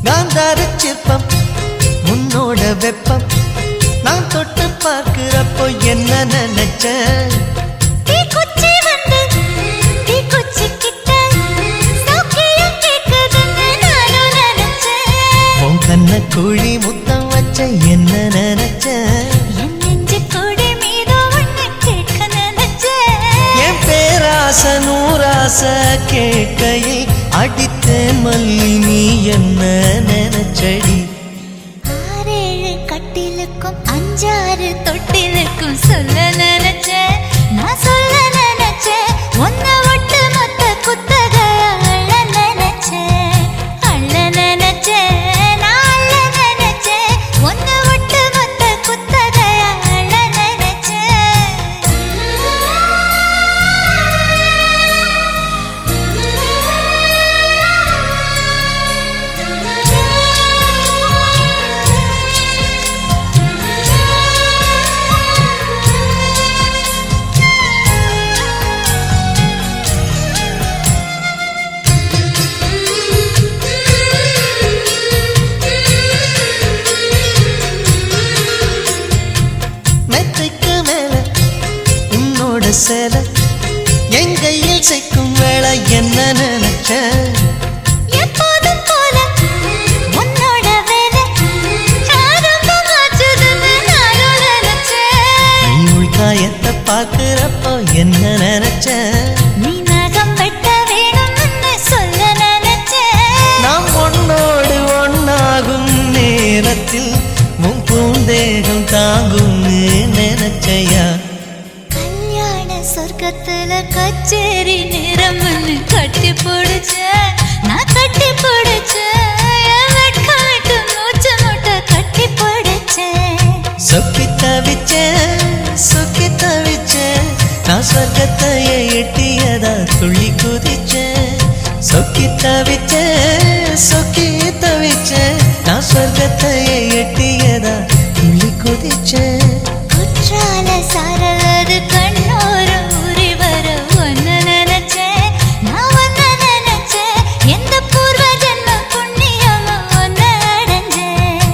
நான் தரிச்சிருப்பம் உன்னோட வெப்பம் நான் தொட்டு பார்க்கிறப்போ என்ன நினைச்ச தீக்குச்சி வந்து தீக்குச்சி கிட்ட சோக்கியம் கேக்குதுன்னு நானும் நினைச்சேன் உன் கண்ண குழி முத்தம் வச்ச என்ன நினைச்ச என் நெஞ்சு கொடி மீது ஒன்னு கேட்க நினைச்சேன் என் பேராச நூறாச கேட்கையை அடித்தேன் மல்லி நீ என்ன நினைச்சடி 6 கட்டிலுக்கும் 5 தொட்டிலுக்கும் சொல்ல நினைச்சேன் நான் சொல்ல நினைச்சேன் ஒன்ன ஒட்டு மொத்த குத்தக அள்ள நினைச்சேன் நான் அள்ள நினைச்சேன் ஒன்ன ஒட்டு மொத்த குத்தக அள்ள மெத்தைக்கு மேல உன்னோட சேல என் கையில் சேர்க்கும் வேளை என்ன நினைச்ச எப்போதும் போல உன்னோட வேலை ஆரம்பமாச்சுதுன்னு நானும் நினைச்சேன் நீ உள்காயத்தை பார்க்கிறப்போ என்ன நினைச்ச நீ நகம் வெட்ட வேணும்னு சொல்ல நினைச்சேன் நாம் ஒன்னோடு ஒன்னாகும் நேரத்தில் உன் பூந்தேகம் தாங்கும்னு நினைச்சையா கல்யாண சொர்க்கத்துல கச்சேரி நேரம்னு கட்டி பிடிச்ச நான் கட்டி பிடிச்சேன் என் வெட்கம் விட்டு மூச்சு முட்டை கட்டி பிடிச்சேன் சொக்கி தவிச்சேன் நான் சொர்க்கத்தையே எட்டியதா துள்ளி குதிச்சேன் சொக்கி தவிச்சேன் நான் சொர்க்கத்தையே எட்டியதா துள்ளி குதிச்சேன் குற்றால சாரலது கண்ணோர ஊறி வர ஒன்னு நினைச்சேன் நான் ஒன்னு நினைச்சேன் எந்த பூர்வ ஜன்ம புண்ணியமா ஒன்னு அடைஞ்சேன்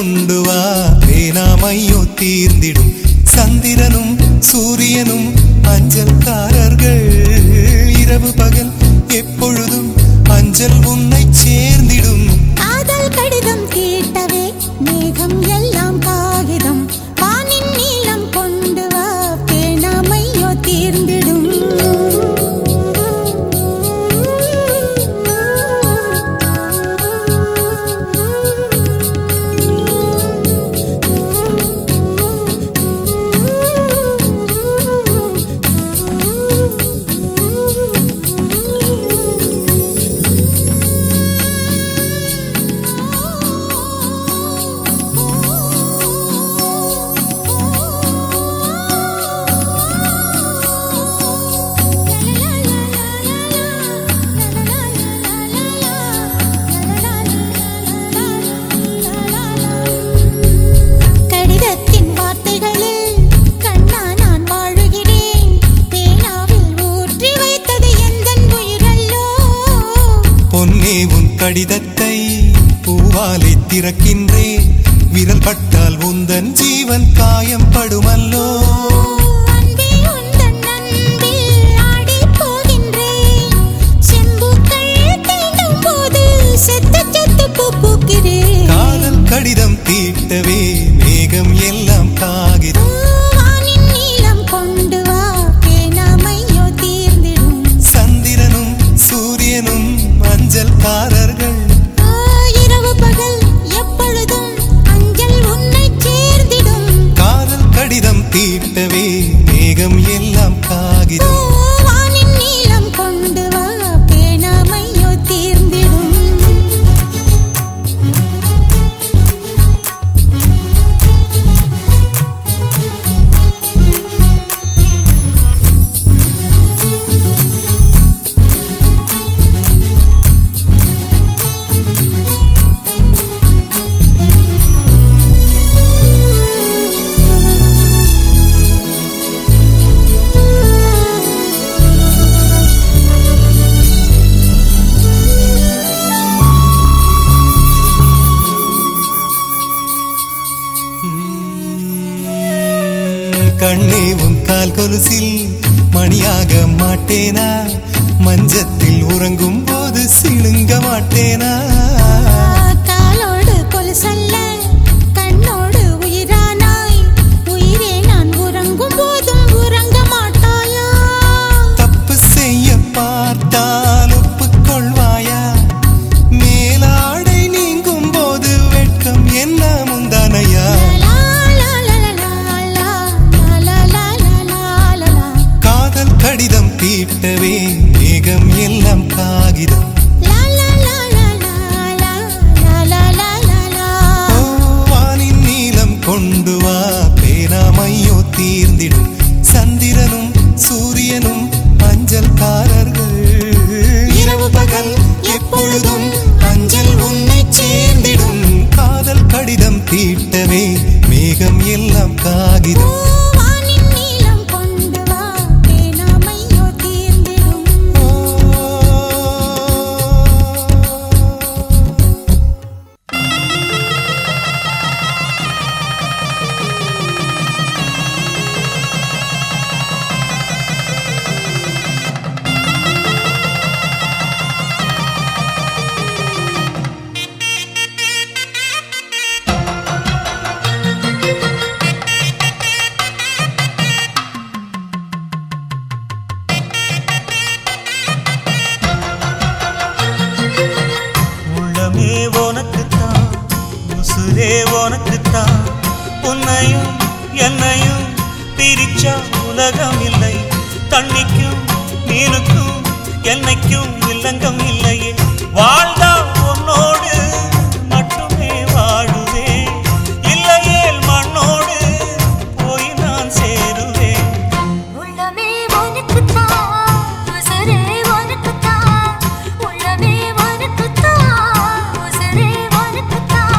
கொண்டு வா பேனாமையோ தீர்ந்திடும் சந்திரனும் சூரியனும் அஞ்சல்காரர்கள் இரவு பகல் எப்பொழுதும் அஞ்சல் உன்னை சேர்ந்திடும் காதல் கடிதம் கேட்டவே மேகம் எல்லாம் காகிதம் வானின் நீளம் கொண்டு வா பேணாமையோ தீர்ந்திடும் கடிதத்தை பூவாலை திறக்கின்றேன் விரல் பட்டால் உந்தன் ஜீவன் காயம் படுமல்லோ காதல் கடிதம் தீட்டவே மேகம் எல்லாம் காகிதம் சந்திரனும் சூரியனும் அஞ்சல்காரர்கள் இரவு பகல் எப்பொழுதும் அஞ்சல் உன்னை சேர்ந்திடும் காதல் கடிதம் தீட்டவே மேகம் எல்லாம் காகிதம் வானின் நீளம் கொண்டு வா பேணாமையோ தீர்ந்திடும் கண்ணே உன் கால் கொலுசில் மணியாக மாட்டேனா மஞ்சத்தில் உறங்கும் போது சிழுங்க மாட்டேனா காலோடு கொலுசல்ல கண்ணோடு உயிரானாய் உயிரே நான் உறங்கும் போதும் உறங்க மாட்டாயா தப்பு செய்ய பார்த்தால் ஒப்புக்கொள்வாயா மேலாடை நீங்கும் போது வெட்கம் என்ன முந்தானையா கடிதம் தீட்டவே மேகம் எல்லாம் காகிதம் வானின் நீளம் கொண்டு வா பேனாமையோ தீர்ந்திடும் சந்திரனும் சூரியனும் அஞ்சல்காரர்கள் இரவு பகல் எப்பொழுதும் அஞ்சல் உன்னை சேர்ந்திடும் காதல் கடிதம் தீட்டவே மேகம் எல்லாம் காகிதம் உனக்குத்தான் உன்னையும் என்னையும் பிரிச்சா உலகம் இல்லை தண்ணிக்கும் மீனுக்கும் என்னைக்கும் இல்லங்கம் இல்லையே வாழ்ந்தா உன்னோடு மட்டுமே வாழுவேன் இல்லையேல் மண்ணோடு போய் நான் சேருவேன் உள்ளமே உனக்குத்தான் உசுரே உனக்குத்தான் உள்ளமே உனக்குத்தான் உசுரே உனக்குத்தான்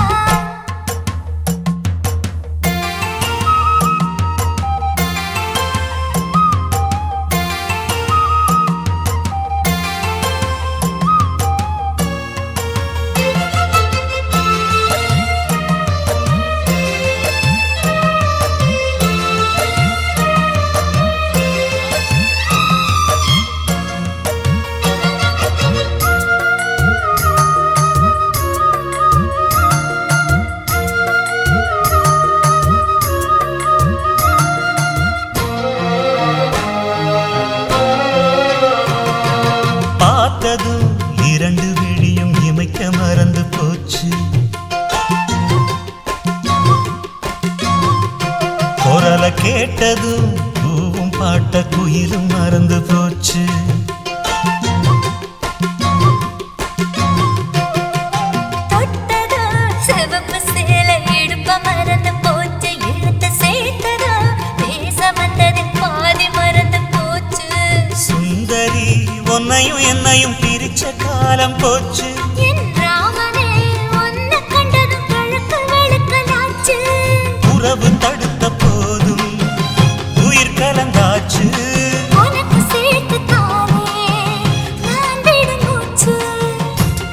கேட்டதும் பூவும் பாட்ட குயிலும் மறந்து போச்சு. சுந்தரி உன்னையும் என்னையும் பிரிச்ச காலம் போச்சு. உறவு தடுத்த போதும் உயிர் கலந்தாச்சு.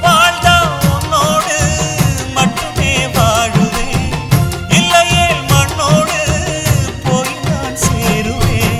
வாழ்ந்தா உன்னோடு மட்டுமே வாழுவேன், இல்லையே மண்ணோடு போய் நான் சேருவேன்.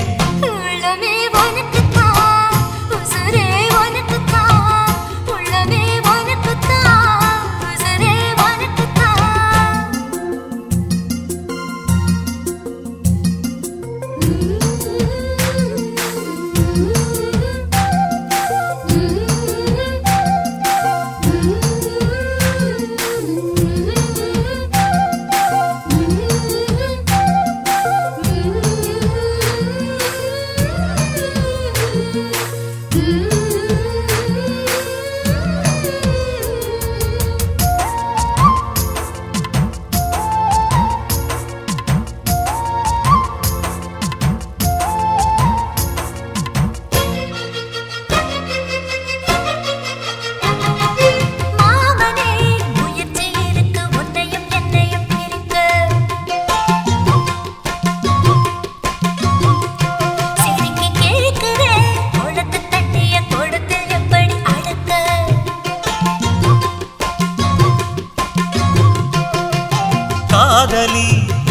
காதலி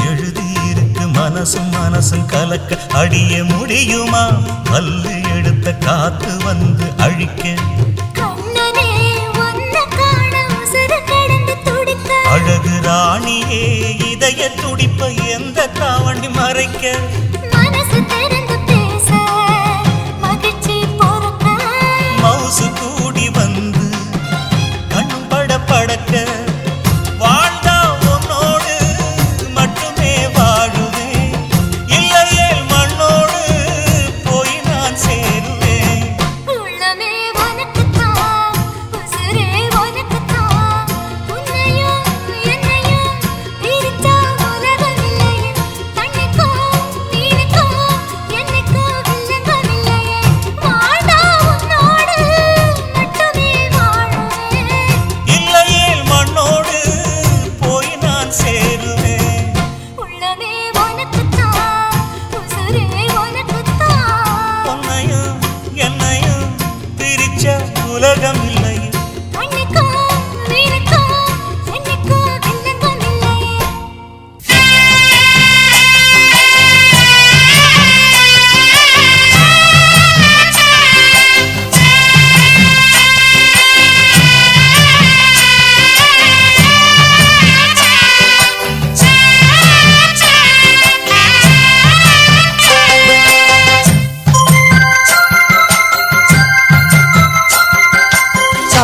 எழுதியிருக்கு மனசும் மனசும் கலக்க, அடிய முடியுமா பல்லு எடுத்த காத்து வந்து அழிக்க. அழகு ராணியே இதய துடிப்ப எந்த தாவண்டி மறைக்க. மவுசு கூடி வந்து கண்ணும் பட படக்க. உலகம் இல்லை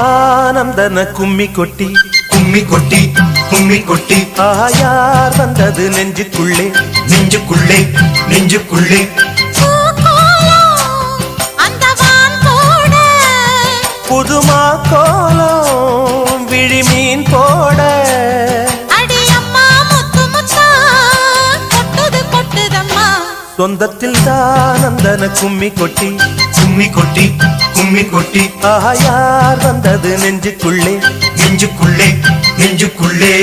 ஆனந்தன கும்மி கொட்டி கும்மி கொட்டி கும்மி கொட்டி ஆயார் வந்தது நெஞ்சுக்குள்ளே நெஞ்சுக்குள்ளே நெஞ்சுக்குள்ளே. புதுமா கோலம் விழிமீன் போட. சொந்தத்தில் தானந்தன கும்மி கொட்டி கும்மி கொட்டி கும்மி கொட்டி ஆயார் வந்தது நெஞ்சுக்குள்ளே நெஞ்சுக்குள்ளே நெஞ்சுக்குள்ளே.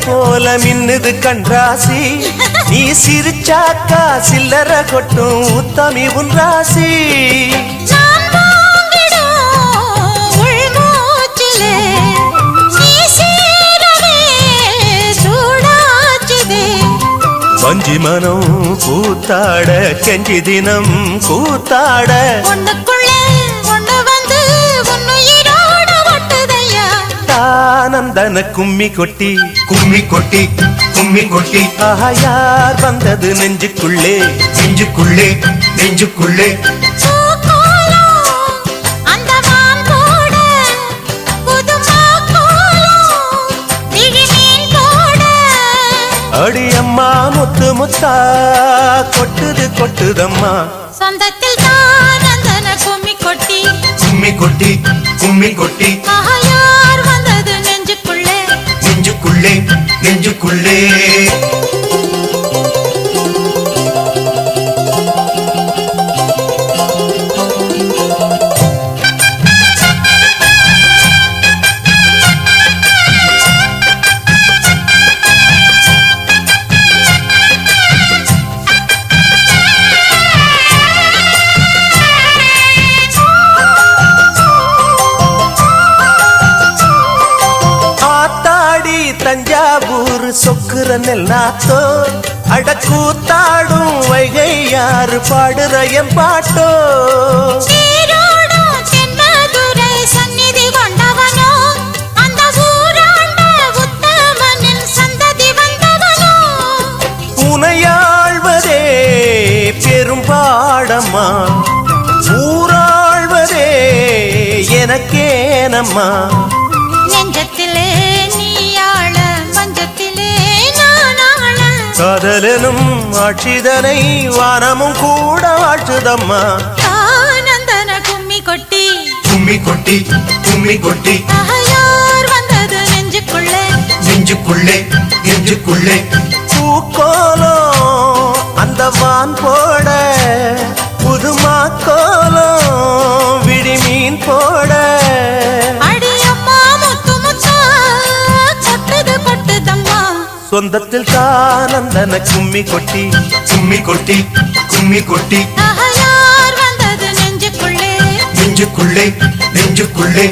போல மின்னுது கண்ராசி. நீ சிரிச்சாக்கா சில்லற கொட்டும் உத்தமி உன் ராசி நான் வாங்கிடும் உள்மூச்சிலே நீ சேரவே சூடாச்சுதே வஞ்சி மனம் கூத்தாட கெஞ்சி தினம் கூத்தாட ஒண்ணுக்குள்ளே ஒண்ணு வந்து உன்னுயிரோட ஒட்டுதையா ஆனந்தன கும்மி கொட்டி கும்மி கொட்டி கும்மி கொட்டி ஆஹா யார் வந்தது நெஞ்சுக்குள்ளே நெஞ்சுக்குள்ளே நெஞ்சுக்குள்ளே பூக்கோலம் அந்த மான்போட புதுமா கோலம் விழிமீன் போட அடியம்மா முத்து முத்தா கொட்டுது கொட்டுதம்மா சொந்தத்தில் தான் அந்தன கும்மி கொட்டி கும்மி கொட்டி கும்மி கொட்டி ஆஹா யார் வந்தது நெஞ்சுக்குள்ளே நெஞ்சுக்குள்ளே நெஞ்சுக்குள்ளே ஆத்தாடி தஞ்சாவூர் சொக்குற நெல்லாத்தோ அடக்கூத்தாடும் வைகை யாரு பாடுற என் பாட்டோ சீரோடும் தென்மதுரை சந்நிதி கொண்டவனோ அந்த ஊராண்ட உத்தமனின் சந்ததி வந்தவனோ உனையாழ்வதே பெரும்பாடம்மா ஊராழ்வதே எனக்கேனம்மா நெஞ்சத்திலே நீயாள மஞ்சத்திலே நானாள காதலனும் ஆட்சிதனை வானமும் கூட வாழ்த்துதம்மா ஆனந்தன கும்மி கொட்டி கும்மி கொட்டி கும்மி கொட்டி யார் வந்தது நெஞ்சுக்குள்ளே நெஞ்சுக்குள்ளே நெஞ்சுக்குள்ளே பூக்கோலம் அந்த வான் போட புதுமா கோலம் விழிமீன் போட அடியம்மா முத்து முத்தா கொட்டுது கொட்டுதம்மா சொந்தத்தில் தானந்தன கும்மி கொட்டி கும்மி கொட்டி கும்மி கொட்டி யார் வந்தது நெஞ்சுக்குள்ளே நெஞ்சுக்குள்ளே நெஞ்சுக்குள்ளே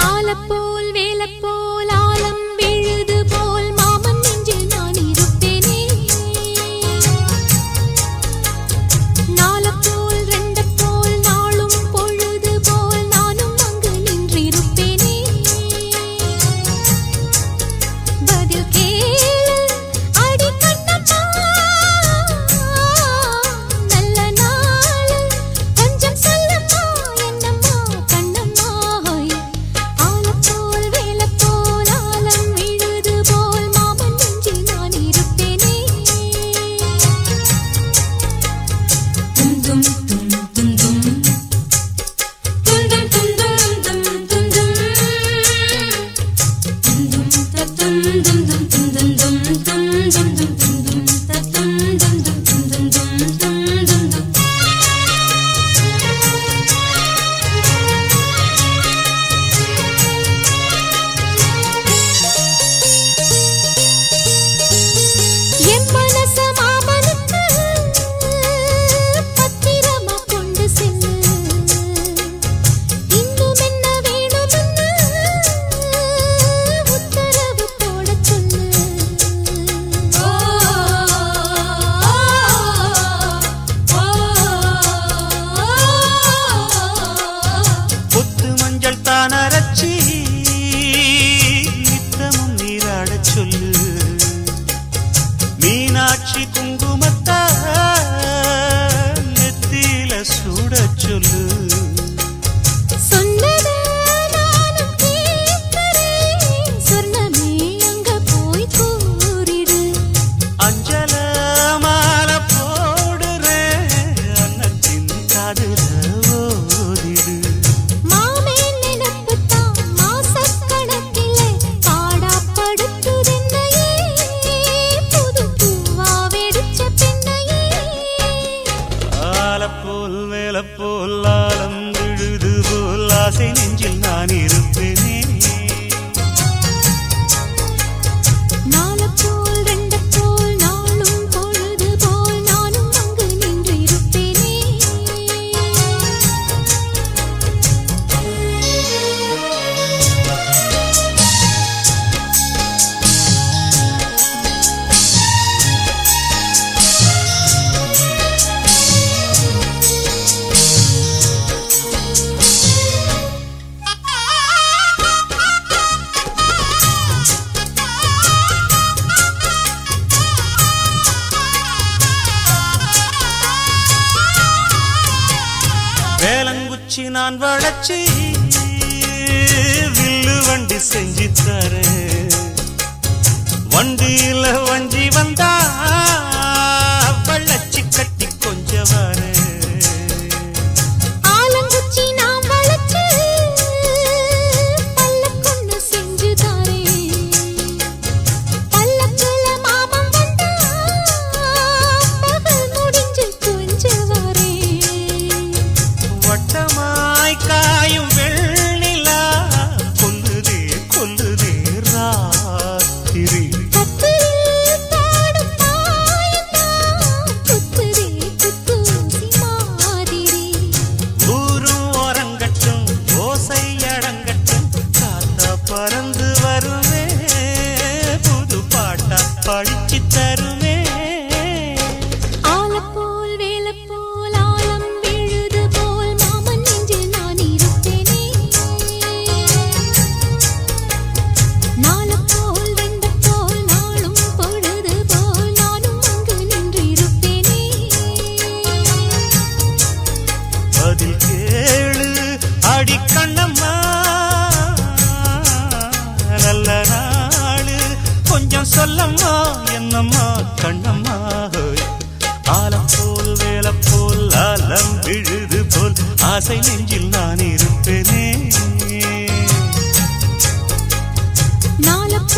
ஆலப்போல் வேலப்போல் ஆலம் விழுது போல் மாமன் நெஞ்சில் நான் இருப்பேனே நாலப்போல் ரெண்டப்போல் நாளும் பொழுது போல் நானும் அங்கு நின்றிருப்பேனே பதில் கேளு அடி கண்ணம்மா நல்ல நாள் கொஞ்சம் சொல்லம்மா என்னம்மா கண்ணம்மா ஆலப்போல் வேலப்போல் ஆலம் விழுது போல் மாமன் நெஞ்சில் நான் இருப்பேனே தும் தும் தும் தும் தும் தும் தும் தும் தும் என் மனச மாமனுக்கு பத்திரமா கொண்டு செல்லு இன்னும் என்ன வேணும்னு உத்தரவு போட சொல்லு நான் வளச்சி வில்லு வண்டி செஞ்சு தரேன் வண்டியில வஞ்சி வந்தா வள்ளச்சி கட்டி கொஞ்சம் வரேன் ஆலங்குச்சி நான் வளைச்சு பல்லக்கொன்னு செஞ்சு தாரேன் பல்லக்குல மாமன் வந்தா பகல் முடிஞ்சு கொஞ்சம் வரேன் வட்டமாய் காயும் வெள்ளிலா கொல்லுதே கொல்லுதே ராத்திரி கத்திரில் பாடும் பாயந்தா குத்துதே குத்தூசி மாதிரி ஊரும் ஓரங்கட்டும் ஓசை அடங்கட்டும் காத்தா பறந்து வருவே புது பாட்டா படிச்சு தருவே ஆலப்போல் வேலப்போல் ஆலம் விழுது போல் மாமன் நெஞ்சில் நான் இருப்பேனே நாளப்போல் வெண்டப்போல் நாளும் பொழுது போல் நானும் அங்கு நின்றிருப்பேனே அதில் கேளு அடி கண்ணம்மா நல்ல நாளு கொஞ்சம் சொல்லம்மா என்னம்மா கண்ணம்மா ஆலம் போல் வேலை போல் ஆலம் விழுது போல் ஆசை நெஞ்சில் நான் இருப்பேனே நாளப்போல்